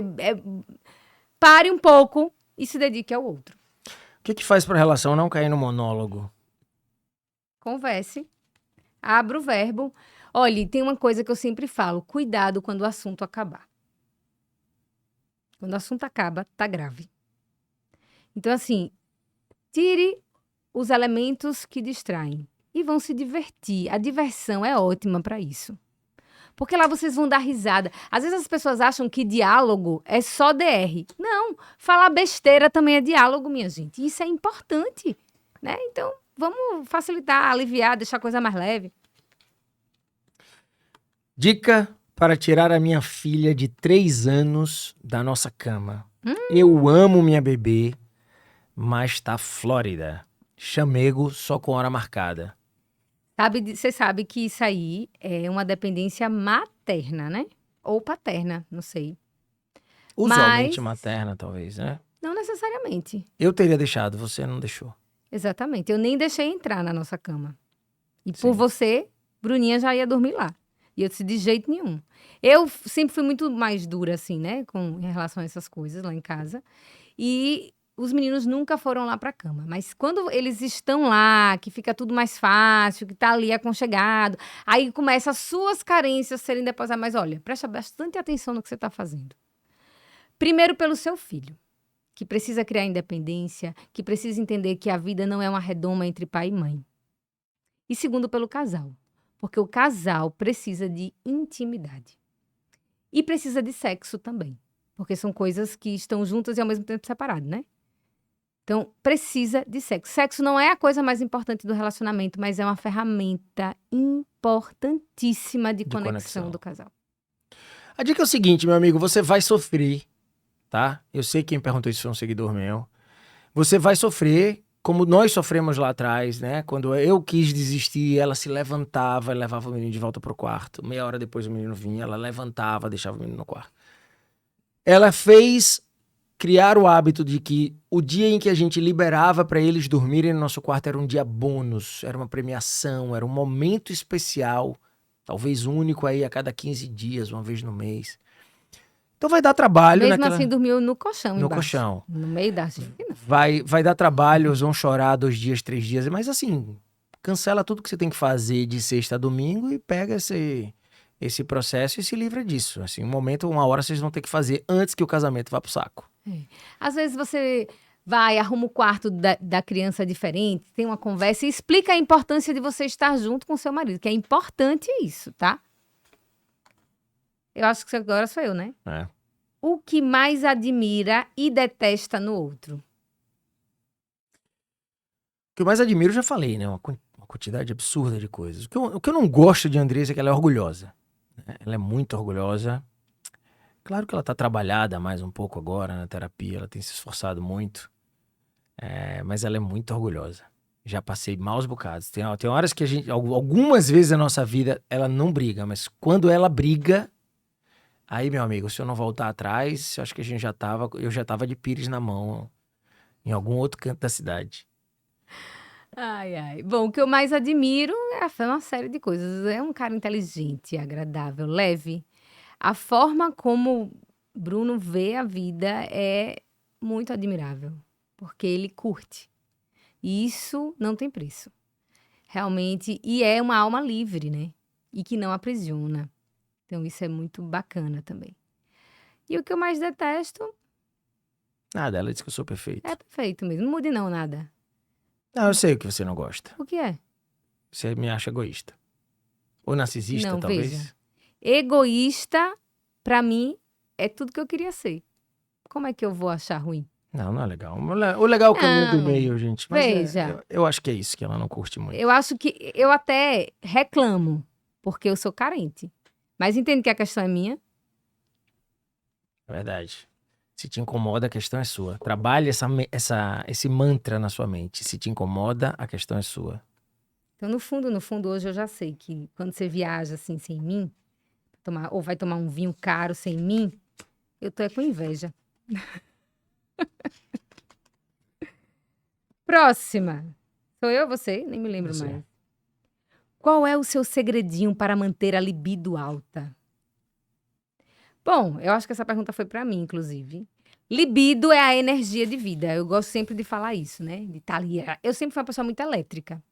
S2: pare um pouco e se dedique ao outro.
S1: O que faz pra relação não cair no monólogo?
S2: Converse, abra o verbo. Olha, tem uma coisa que eu sempre falo: cuidado quando o assunto acabar. Quando o assunto acaba, tá grave. Então, assim, tire os elementos que distraem e vão se divertir. A diversão é ótima para isso. Porque lá vocês vão dar risada. Às vezes as pessoas acham que diálogo é só DR. Não, falar besteira também é diálogo, minha gente. Isso é importante, né? Então, vamos facilitar, aliviar, deixar a coisa mais leve.
S1: Dica para tirar a minha filha de 3 anos da nossa cama. Eu amo minha bebê, mas tá Flórida. Chamego só com hora marcada.
S2: Você sabe que isso aí é uma dependência materna, né? Ou paterna, não sei.
S1: Usualmente
S2: Mas
S1: materna, talvez, né?
S2: não necessariamente.
S1: Eu teria deixado, você não deixou.
S2: Exatamente. Eu nem deixei entrar na nossa cama. E
S1: Sim.
S2: por você, Bruninha já ia dormir lá. E eu disse, de jeito nenhum. Eu sempre fui muito mais dura, assim, né? Em relação a essas coisas lá em casa. E os meninos nunca foram lá pra cama. Mas quando eles estão lá, que fica tudo mais fácil, que tá ali aconchegado, aí começa as suas carências serem depositadas. Mas olha, presta bastante atenção no que você tá fazendo. Primeiro pelo seu filho, que precisa criar independência, que precisa entender que a vida não é uma redoma entre pai e mãe. E segundo pelo casal, porque o casal precisa de intimidade. E precisa de sexo também, porque são coisas que estão juntas e ao mesmo tempo separadas, né? Então, precisa de sexo. Sexo não é a coisa mais importante do relacionamento, mas é uma ferramenta importantíssima de conexão do casal.
S1: A dica é o seguinte, meu amigo, você vai sofrer, tá? Eu sei que quem perguntou isso foi um seguidor meu. Você vai sofrer como nós sofremos lá atrás, né? Quando eu quis desistir, ela se levantava e levava o menino de volta pro quarto. Meia hora depois o menino vinha, ela levantava, deixava o menino no quarto. Ela fez criar o hábito de que o dia em que a gente liberava para eles dormirem no nosso quarto era um dia bônus, era uma premiação, era um momento especial, talvez único aí a cada 15 dias, uma vez no mês. Então vai dar trabalho.
S2: Mesmo assim, dormiu no colchão
S1: no
S2: embaixo.
S1: Colchão.
S2: No meio da gente.
S1: Vai dar trabalho, eles vão chorar 2 dias, 3 dias, mas assim, cancela tudo que você tem que fazer de sexta a domingo e pega esse processo e se livra disso. Assim, um momento, uma hora vocês vão ter que fazer antes que o casamento vá pro saco.
S2: Às vezes você vai, arruma o quarto da criança diferente, tem uma conversa e explica a importância de você estar junto com seu marido, que é importante isso, tá? Eu acho que agora sou eu, né?
S1: É.
S2: O que mais admira e detesta no outro?
S1: O que eu mais admiro, eu já falei, né? Uma quantidade absurda de coisas. O que eu não gosto de Andressa é que ela é orgulhosa, né? Ela é muito orgulhosa. Claro que ela tá trabalhada mais um pouco agora na terapia, ela tem se esforçado muito, mas ela é muito orgulhosa. Já passei maus bocados. Tem horas que algumas vezes na nossa vida, ela não briga, mas quando ela briga, aí, meu amigo, se eu não voltar atrás, eu acho que eu já tava de pires na mão em algum outro canto da cidade.
S2: Ai, ai. Bom, o que eu mais admiro é uma série de coisas. É um cara inteligente, agradável, leve. A forma como Bruno vê a vida é muito admirável, porque ele curte. E isso não tem preço. Realmente, e é uma alma livre, né? E que não aprisiona. Então isso é muito bacana também. E o que eu mais detesto
S1: Nada, ela disse que eu sou perfeito.
S2: é perfeito mesmo. Não mude não nada.
S1: Não, eu sei o que você não gosta.
S2: O que é?
S1: Você me acha egoísta. Ou narcisista,
S2: Não,
S1: talvez.
S2: veja. Egoísta, pra mim, é tudo que eu queria ser. Como é que eu vou achar ruim?
S1: Não, não é legal. O legal é o caminho do
S2: Não,
S1: meio, gente. Mas
S2: veja.
S1: eu acho que é isso que ela não curte muito.
S2: Eu acho que eu até reclamo, porque eu sou carente. Mas entendo que a questão é minha.
S1: É verdade. Se te incomoda, a questão é sua. Trabalhe esse mantra na sua mente. Se te incomoda, a questão é sua.
S2: Então, no fundo, hoje eu já sei que quando você viaja assim sem mim, ou vai tomar um vinho caro sem mim, eu tô com inveja. Próxima. Sou eu ou você? Nem me lembro
S1: Você.
S2: mais. Qual é o seu segredinho para manter a libido alta? Bom, eu acho que essa pergunta foi para mim, inclusive. Libido é a energia de vida. Eu gosto sempre de falar isso, né? De estar ali. Eu sempre fui uma pessoa muito elétrica.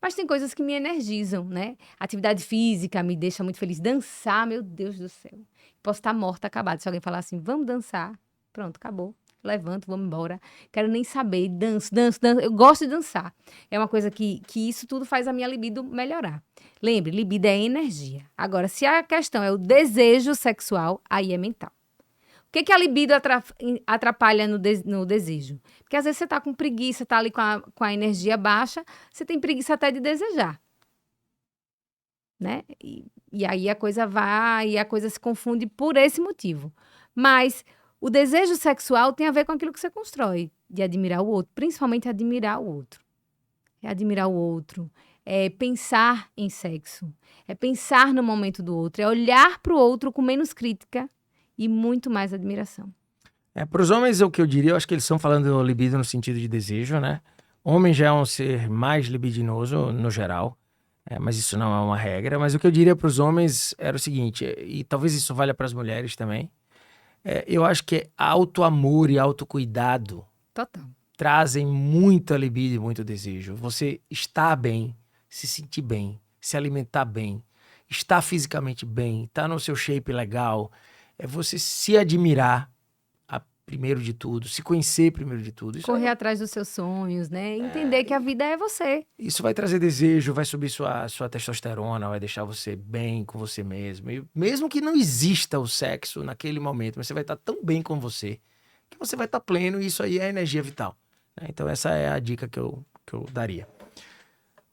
S2: Mas tem coisas que me energizam, né? Atividade física me deixa muito feliz. Dançar, meu Deus do céu. Posso estar morta, acabada. Se alguém falar assim, vamos dançar. Pronto, acabou. Levanto, vamos embora. Quero nem saber. Danço, danço, danço. Eu gosto de dançar. É uma coisa que isso tudo faz a minha libido melhorar. Lembre, libido é energia. Agora, se a questão é o desejo sexual, aí é mental. O que a libido atrapalha no desejo? Porque às vezes você tá com preguiça, tá ali com a energia baixa, você tem preguiça até de desejar. Né? E aí a coisa se confunde por esse motivo. Mas o desejo sexual tem a ver com aquilo que você constrói, de admirar o outro, principalmente admirar o outro. É admirar o outro, é pensar em sexo, é pensar no momento do outro, é olhar para o outro com menos crítica e muito mais admiração.
S1: Para os homens, o que eu diria, eu acho que eles estão falando do libido no sentido de desejo, né? Homem já é um ser mais libidinoso, no geral, mas isso não é uma regra. Mas o que eu diria para os homens era o seguinte, e talvez isso valha para as mulheres também, eu acho que auto-amor e autocuidado
S2: Total.
S1: trazem muita libido e muito desejo. Você estar bem, se sentir bem, se alimentar bem, estar fisicamente bem, estar no seu shape legal, é você se admirar primeiro de tudo, se conhecer primeiro de tudo. Isso
S2: correr atrás dos seus sonhos, né? Entender que a vida é você.
S1: Isso vai trazer desejo, vai subir sua testosterona, vai deixar você bem com você mesmo. E mesmo que não exista o sexo naquele momento, mas você vai estar tão bem com você, que você vai estar pleno, e isso aí é energia vital. Então essa é a dica que eu daria.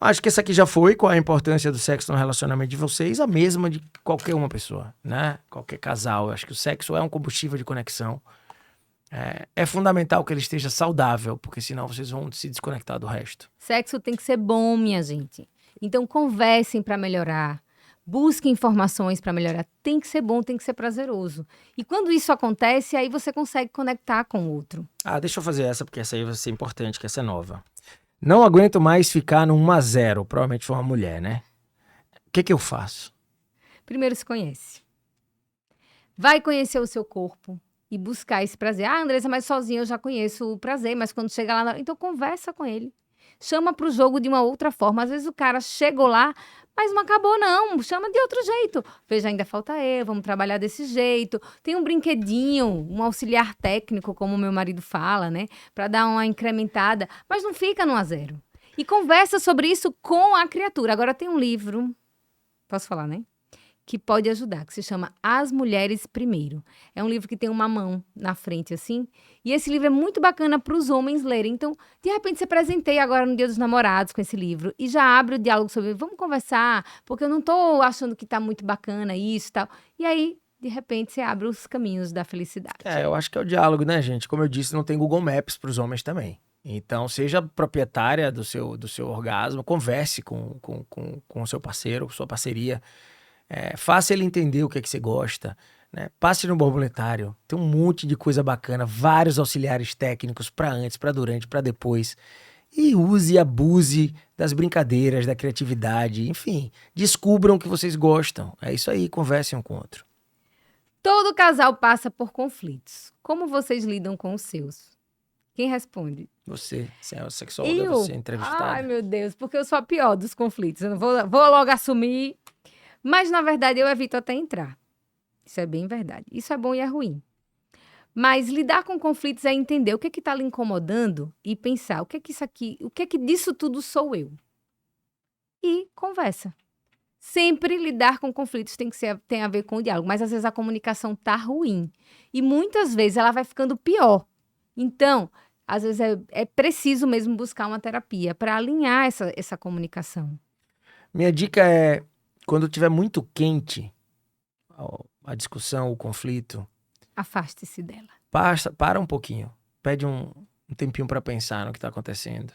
S1: Acho que essa aqui já foi, qual a importância do sexo no relacionamento de vocês, a mesma de qualquer uma pessoa, né? Qualquer casal. Eu acho que o sexo é um combustível de conexão. É fundamental que ele esteja saudável, porque senão vocês vão se desconectar do resto.
S2: Sexo tem que ser bom, minha gente. Então conversem para melhorar. Busquem informações para melhorar. Tem que ser bom, tem que ser prazeroso. E quando isso acontece, aí você consegue conectar com o outro.
S1: Deixa eu fazer essa, porque essa aí vai ser importante, que essa é nova. Não aguento mais ficar no 1-0. Provavelmente foi uma mulher, né? O que eu faço?
S2: Primeiro se conhece. Vai conhecer o seu corpo e buscar esse prazer. Andressa, mas sozinha eu já conheço o prazer, mas quando chega lá... Então conversa com ele. Chama pro jogo de uma outra forma. Às vezes o cara chegou lá, mas não acabou não. Chama de outro jeito. Veja, ainda falta eu, vamos trabalhar desse jeito. Tem um brinquedinho, um auxiliar técnico, como o meu marido fala, né? Pra dar uma incrementada. Mas não fica no 1-0. E conversa sobre isso com a criatura. Agora tem um livro, posso falar, né? que pode ajudar, que se chama As Mulheres Primeiro. É um livro que tem uma mão na frente, assim. E esse livro é muito bacana para os homens lerem. Então, de repente, você presenteia agora no Dia dos Namorados com esse livro e já abre o diálogo sobre, vamos conversar, porque eu não estou achando que está muito bacana isso e tal. E aí, de repente, você abre os caminhos da felicidade.
S1: Eu acho que é o diálogo, né, gente? Como eu disse, não tem Google Maps para os homens também. Então, seja proprietária do seu orgasmo, converse com o seu parceiro, sua parceria. Faça ele entender o que é que você gosta, né? Passe no borboletário. Tem um monte de coisa bacana, vários auxiliares técnicos para antes, para durante, para depois. E use e abuse das brincadeiras, da criatividade, enfim. Descubram o que vocês gostam. É isso aí, conversem um com o outro.
S2: Todo casal passa por conflitos. Como vocês lidam com os seus? Quem responde?
S1: Você é sexóloga, você é entrevistada.
S2: Ai, meu Deus, porque eu sou a pior dos conflitos. Eu não vou logo assumir. Mas, na verdade, eu evito até entrar. Isso é bem verdade. Isso é bom e é ruim. Mas lidar com conflitos é entender o que está lhe incomodando e pensar o que que disso tudo sou eu. E conversa. Sempre lidar com conflitos tem a ver com o diálogo, mas às vezes a comunicação tá ruim. E muitas vezes ela vai ficando pior. Então, às vezes é preciso mesmo buscar uma terapia para alinhar essa comunicação.
S1: Minha dica é, quando estiver muito quente a discussão, o conflito,
S2: afaste-se dela.
S1: Para um pouquinho. Pede um tempinho para pensar no que está acontecendo.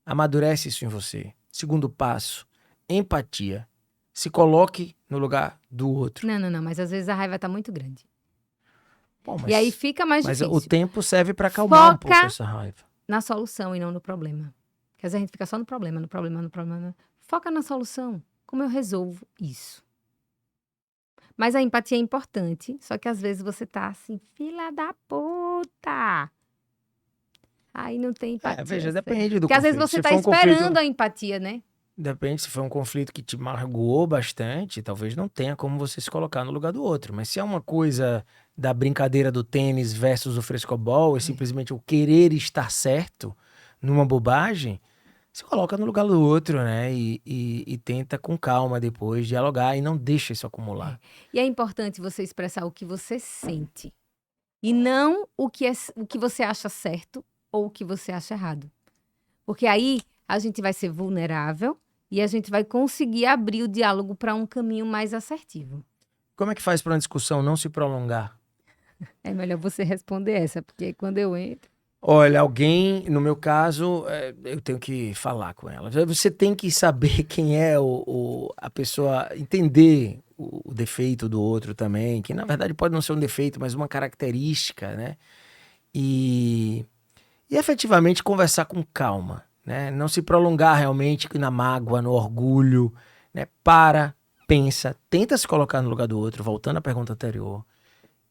S1: Amadurece isso em você. Segundo passo, empatia. Se coloque no lugar do outro.
S2: Não, mas às vezes a raiva tá muito grande.
S1: Bom,
S2: e aí fica mais difícil.
S1: Mas o tempo serve para acalmar um pouco essa raiva.
S2: Na solução e não no problema. Porque às vezes a gente fica só no problema. Foca na solução. Como eu resolvo isso? Mas a empatia é importante, só que às vezes você tá assim, filha da puta. Aí não tem empatia.
S1: Veja, depende do conflito.
S2: Porque às vezes você tá esperando a empatia, né?
S1: Depende, se foi um conflito que te magoou bastante, talvez não tenha como você se colocar no lugar do outro. Mas se é uma coisa da brincadeira do tênis versus o frescobol, simplesmente o querer estar certo numa bobagem, se coloca no lugar do outro, né? E tenta com calma depois dialogar e não deixa isso acumular.
S2: E é importante você expressar o que você sente. E não o que você acha certo ou o que você acha errado. Porque aí a gente vai ser vulnerável e a gente vai conseguir abrir o diálogo para um caminho mais assertivo.
S1: Como é que faz para uma discussão não se prolongar?
S2: É melhor você responder essa, porque quando eu entro...
S1: Olha, alguém, no meu caso, eu tenho que falar com ela. Você tem que saber quem é a pessoa, entender o defeito do outro também, que na verdade pode não ser um defeito, mas uma característica, né? E efetivamente conversar com calma, né? Não se prolongar realmente na mágoa, no orgulho, né? Pensa, tenta se colocar no lugar do outro, voltando à pergunta anterior,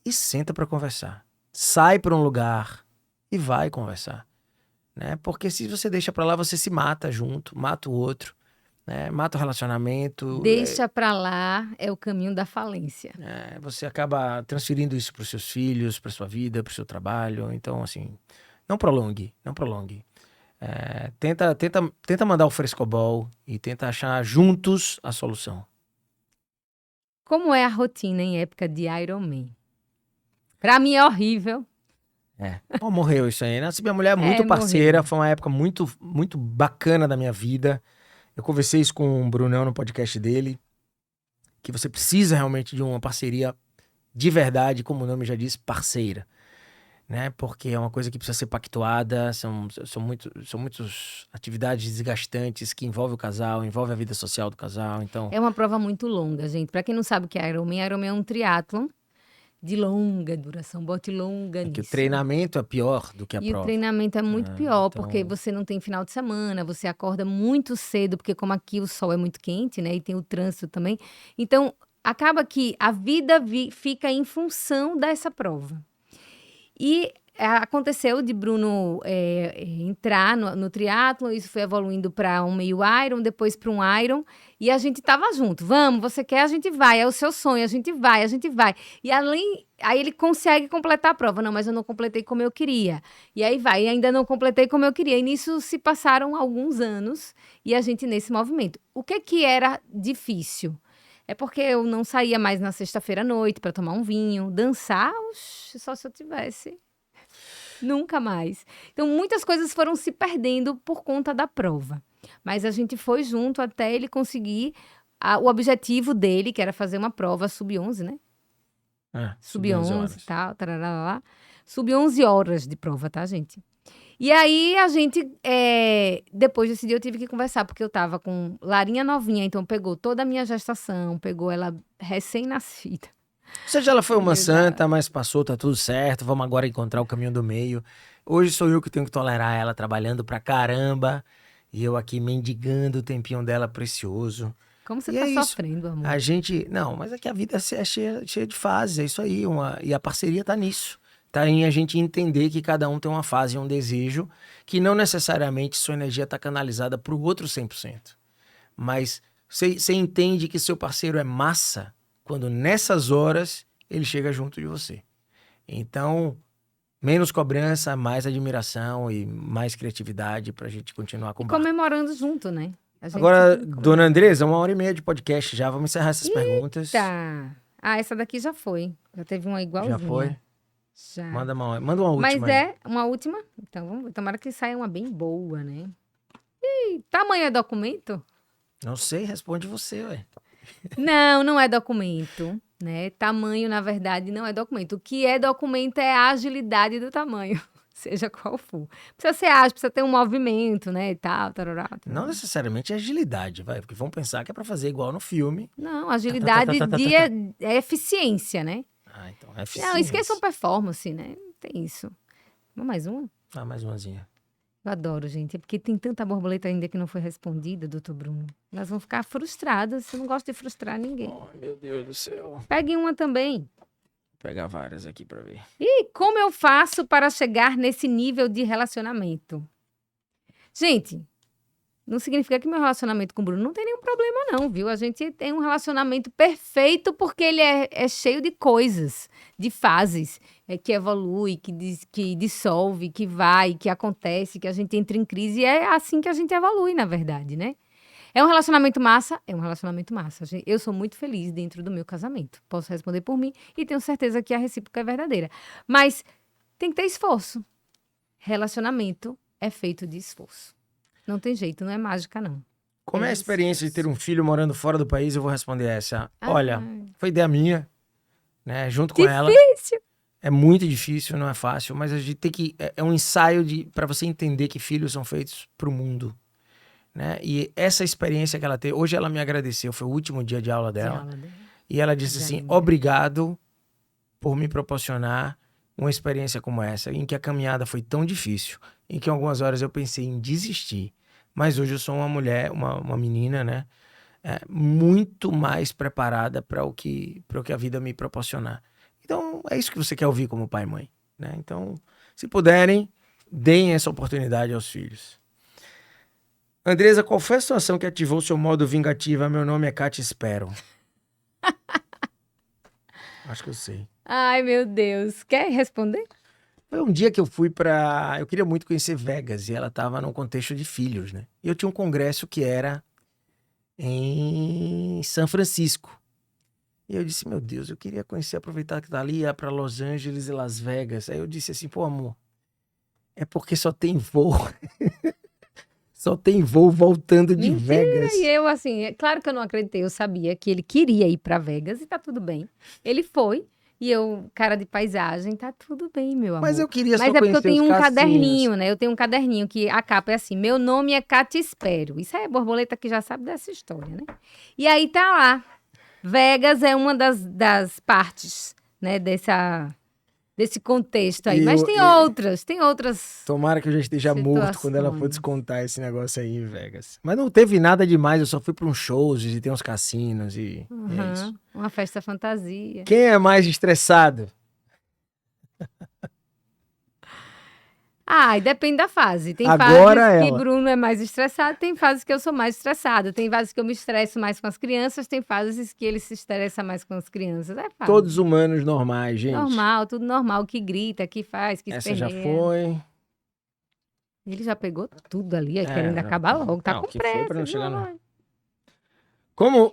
S1: e senta para conversar. Sai para um lugar e vai conversar, né? Porque se você deixa para lá, você se mata junto, mata o outro, né? Mata o relacionamento.
S2: Deixa para lá é o caminho da falência.
S1: Você acaba transferindo isso para os seus filhos, para sua vida, para o seu trabalho. Então, assim, não prolongue. Tenta mandar o frescobol e tenta achar juntos a solução.
S2: Como é a rotina em época de Iron Man? Para mim é horrível.
S1: Bom, morreu isso aí, né? Minha mulher é muito parceira, foi uma época muito, muito bacana da minha vida. Eu conversei isso com o Brunão no podcast dele, que você precisa realmente de uma parceria de verdade, como o nome já diz, parceira, né? Porque é uma coisa que precisa ser pactuada, são muitas atividades desgastantes que envolvem o casal, envolve a vida social do casal, então...
S2: É uma prova muito longa, gente. Para quem não sabe o que é Ironman é um triatlon de longa duração, bote longa nisso.
S1: Que o treinamento é pior do que a prova.
S2: E o treinamento é muito pior, porque você não tem final de semana, você acorda muito cedo, porque como aqui o sol é muito quente, né, e tem o trânsito também. Então, acaba que a vida fica em função dessa prova. E aconteceu de Bruno entrar no triatlon, isso foi evoluindo para um meio Iron, depois para um Iron, e a gente tava junto. Vamos, você quer, a gente vai, é o seu sonho, a gente vai. E aí ele consegue completar a prova. Não, mas eu não completei como eu queria. E aí vai, e ainda não completei como eu queria. E nisso se passaram alguns anos, e a gente nesse movimento. O que era difícil? É porque eu não saía mais na sexta-feira à noite para tomar um vinho. Dançar, oxe, só se eu tivesse. Nunca mais. Então, muitas coisas foram se perdendo por conta da prova. Mas a gente foi junto até ele conseguir o objetivo dele, que era fazer uma prova sub-11, né? Sub-11 e tal, tarará, sub-11 horas de prova, tá, gente? E aí, a gente, depois desse dia, eu tive que conversar, porque eu tava com Larinha novinha, então pegou toda a minha gestação, pegou ela recém-nascida.
S1: Ou seja, ela foi uma santa, mas passou, tá tudo certo, vamos agora encontrar o caminho do meio. Hoje sou eu que tenho que tolerar ela trabalhando pra caramba, e eu aqui mendigando o tempinho dela precioso.
S2: Como você
S1: E
S2: tá
S1: é isso.
S2: sofrendo, amor?
S1: A gente... Não, mas é que a vida é cheia de fases, é isso aí. E a parceria tá nisso. Tá em a gente entender que cada um tem uma fase e um desejo, que não necessariamente sua energia tá canalizada pro outro 100%. Mas você entende que seu parceiro é massa quando nessas horas ele chega junto de você. Então, menos cobrança, mais admiração e mais criatividade pra gente continuar com o barco.
S2: Comemorando junto, né?
S1: Agora, dona Andresa, 1h30 de podcast já. Vamos encerrar essas perguntas.
S2: Tá. Ah, essa daqui já foi. Já teve uma igualzinha.
S1: Já foi?
S2: Já.
S1: Manda uma última.
S2: Mas
S1: aí.
S2: é uma última? Então, vamos ver. Tomara que saia uma bem boa, né? Ih, tamanho é documento?
S1: Não sei, responde você, ué.
S2: Não, não é documento, né? Tamanho, na verdade, não é documento. O que é documento é a agilidade do tamanho, seja qual for. Precisa ser ágil, precisa ter um movimento, né, e tal, tarará.
S1: Não necessariamente é agilidade, vai, porque vão pensar que é pra fazer igual no filme.
S2: Não, agilidade é eficiência, né?
S1: Ah, então é eficiência.
S2: Não, esqueçam performance, né? Não tem isso. Vamos mais uma?
S1: Ah, mais umazinha.
S2: Eu adoro, gente, porque tem tanta borboleta ainda que não foi respondida, doutor Bruno. Elas vão ficar frustradas, eu não gosto de frustrar ninguém.
S1: Oh, meu Deus do céu.
S2: Peguem uma também.
S1: Vou pegar várias aqui pra ver.
S2: E como eu faço para chegar nesse nível de relacionamento? Gente, não significa que meu relacionamento com o Bruno não tem nenhum problema não, viu? A gente tem um relacionamento perfeito porque ele é cheio de coisas, de fases, que evolui, que dissolve, que vai, que acontece, que a gente entra em crise. E é assim que a gente evolui, na verdade, né? É um relacionamento massa? É um relacionamento massa. Eu sou muito feliz dentro do meu casamento. Posso responder por mim e tenho certeza que a recíproca é verdadeira. Mas tem que ter esforço. Relacionamento é feito de esforço. Não tem jeito, não é mágica, não.
S1: Como é a experiência de ter um filho morando fora do país? Eu vou responder essa. Olha, foi ideia minha, né? Junto com ela.
S2: Difícil.
S1: É muito difícil, não é fácil, mas a gente tem que... É um ensaio para você entender que filhos são feitos pro mundo. Né? E essa experiência que ela teve, hoje ela me agradeceu, foi o último dia de aula dela, e ela disse assim, obrigado por me proporcionar uma experiência como essa, em que a caminhada foi tão difícil, em que algumas horas eu pensei em desistir, mas hoje eu sou uma mulher, uma menina, né, muito mais preparada para o que a vida me proporcionar. Então, é isso que você quer ouvir como pai e mãe, né? Então, se puderem, deem essa oportunidade aos filhos. Andresa, qual foi a situação que ativou seu modo vingativa? Meu nome é Kátia Espero. Acho que eu sei.
S2: Ai, meu Deus. Quer responder?
S1: Foi um dia que eu fui pra... Eu queria muito conhecer Vegas e ela tava num contexto de filhos, né? E eu tinha um congresso que era em São Francisco. E eu disse, meu Deus, eu queria conhecer, aproveitar que tá ali, ir pra Los Angeles e Las Vegas. Aí eu disse assim, pô, amor, é porque só tem voo... Só tem voo voltando de Vegas.
S2: E eu, assim, é claro que eu não acreditei. Eu sabia que ele queria ir pra Vegas e tá tudo bem. Ele foi. E eu, cara de paisagem, tá tudo bem, meu amor.
S1: Mas eu queria só
S2: conhecer
S1: conhecer
S2: os cassinos. Mas é porque eu tenho um
S1: caderninhos.
S2: caderninho, né? Eu tenho um caderninho que a capa é assim, meu nome é Kátia Espero. Isso aí é borboleta que já sabe dessa história, né? E aí tá lá. Vegas é uma das partes, né, desse contexto aí. Mas tem outras.
S1: Tomara que eu já esteja morto quando ela for descontar esse negócio aí em Vegas. Mas não teve nada demais, eu só fui para uns shows, visitei uns cassinos e é isso.
S2: Uma festa fantasia.
S1: Quem é mais estressado?
S2: E depende da fase. Tem
S1: Agora
S2: fases que Bruno é mais estressado, tem fases que eu sou mais estressada. Tem fases que eu me estresso mais com as crianças, tem fases que ele se estressa mais com as crianças. É fase.
S1: Todos humanos normais, gente.
S2: Normal, tudo normal, que grita, que faz, que esperneia.
S1: Essa já foi.
S2: Ele já pegou tudo ali, querendo acabar logo. Tá com pressa.
S1: Foi pra não chegar no...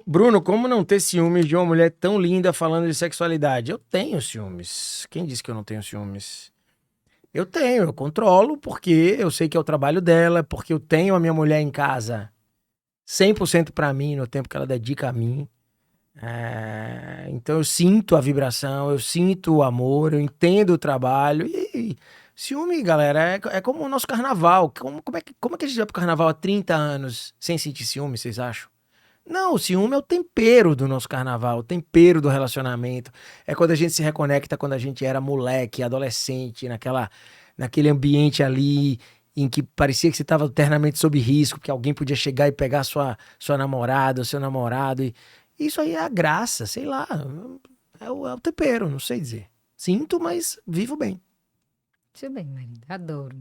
S1: Bruno, como não ter ciúmes de uma mulher tão linda falando de sexualidade? Eu tenho ciúmes. Quem disse que eu não tenho ciúmes? Eu tenho, eu controlo, porque eu sei que é o trabalho dela, porque eu tenho a minha mulher em casa 100% pra mim, no tempo que ela dedica a mim. Então eu sinto a vibração, eu sinto o amor, eu entendo o trabalho. E ciúme, galera, é como o nosso carnaval. Como é que a gente vai pro carnaval há 30 anos sem sentir ciúme, vocês acham? Não, o ciúme é o tempero do nosso carnaval, o tempero do relacionamento. É quando a gente se reconecta quando a gente era moleque, adolescente, naquele ambiente ali em que parecia que você estava eternamente sob risco, que alguém podia chegar e pegar sua namorada, o seu namorado. E isso aí é a graça, sei lá. É o tempero, não sei dizer. Sinto, mas vivo bem.
S2: Muito bem, marido. Adoro.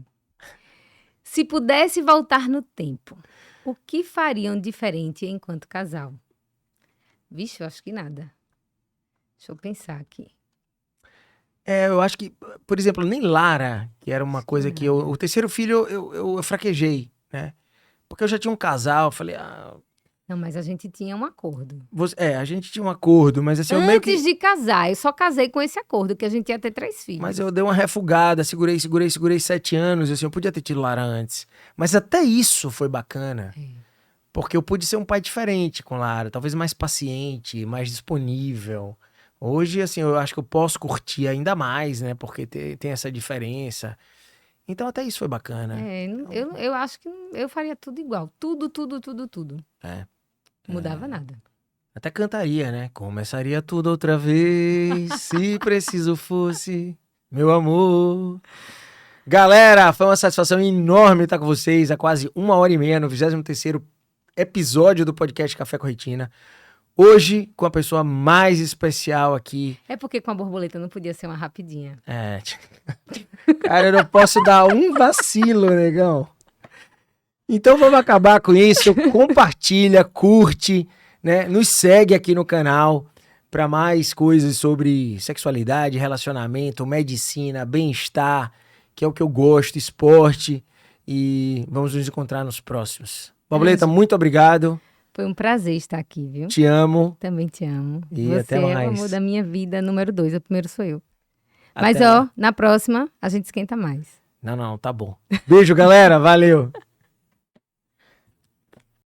S2: Se pudesse voltar no tempo, o que fariam diferente enquanto casal? Vixe, eu acho que nada. Deixa eu pensar aqui.
S1: Eu acho que, por exemplo, nem Lara, que era uma
S2: Acho que
S1: coisa que
S2: nada.
S1: o terceiro filho eu fraquejei, né? Porque eu já tinha um casal, eu falei,
S2: Não, mas a gente tinha um acordo.
S1: a gente tinha um acordo, mas assim, eu meio que.
S2: Antes de casar, eu só casei com esse acordo, que a gente ia ter 3 filhos.
S1: Mas eu dei uma refugada, segurei 7 anos, assim, eu podia ter tido Lara antes. Mas até isso foi bacana, porque eu pude ser um pai diferente com Lara, talvez mais paciente, mais disponível. Hoje, assim, eu acho que eu posso curtir ainda mais, né? Porque tem essa diferença. Então até isso foi bacana.
S2: Eu acho que eu faria tudo igual. Tudo, tudo, tudo, tudo.
S1: É.
S2: Mudava nada.
S1: Até cantaria, né? Começaria tudo outra vez, se preciso fosse, meu amor. Galera, foi uma satisfação enorme estar com vocês há quase 1h30 no 23º episódio do podcast Café com Retina. Hoje, com a pessoa mais especial aqui.
S2: É porque com a borboleta não podia ser uma rapidinha.
S1: Cara, eu não posso dar um vacilo, negão. Então vamos acabar com isso. Compartilha, curte, né? Nos segue aqui no canal para mais coisas sobre sexualidade, relacionamento, medicina, bem-estar, que é o que eu gosto, esporte. E vamos nos encontrar nos próximos. Borboleta, muito obrigado.
S2: Foi um prazer estar aqui, viu?
S1: Te amo.
S2: Também te amo.
S1: E
S2: Você
S1: até mais.
S2: é o amor da minha vida, número 2. O primeiro sou eu.
S1: Até
S2: Mas,
S1: lá.
S2: na próxima, a gente esquenta mais.
S1: Não, tá bom. Beijo, galera. Valeu.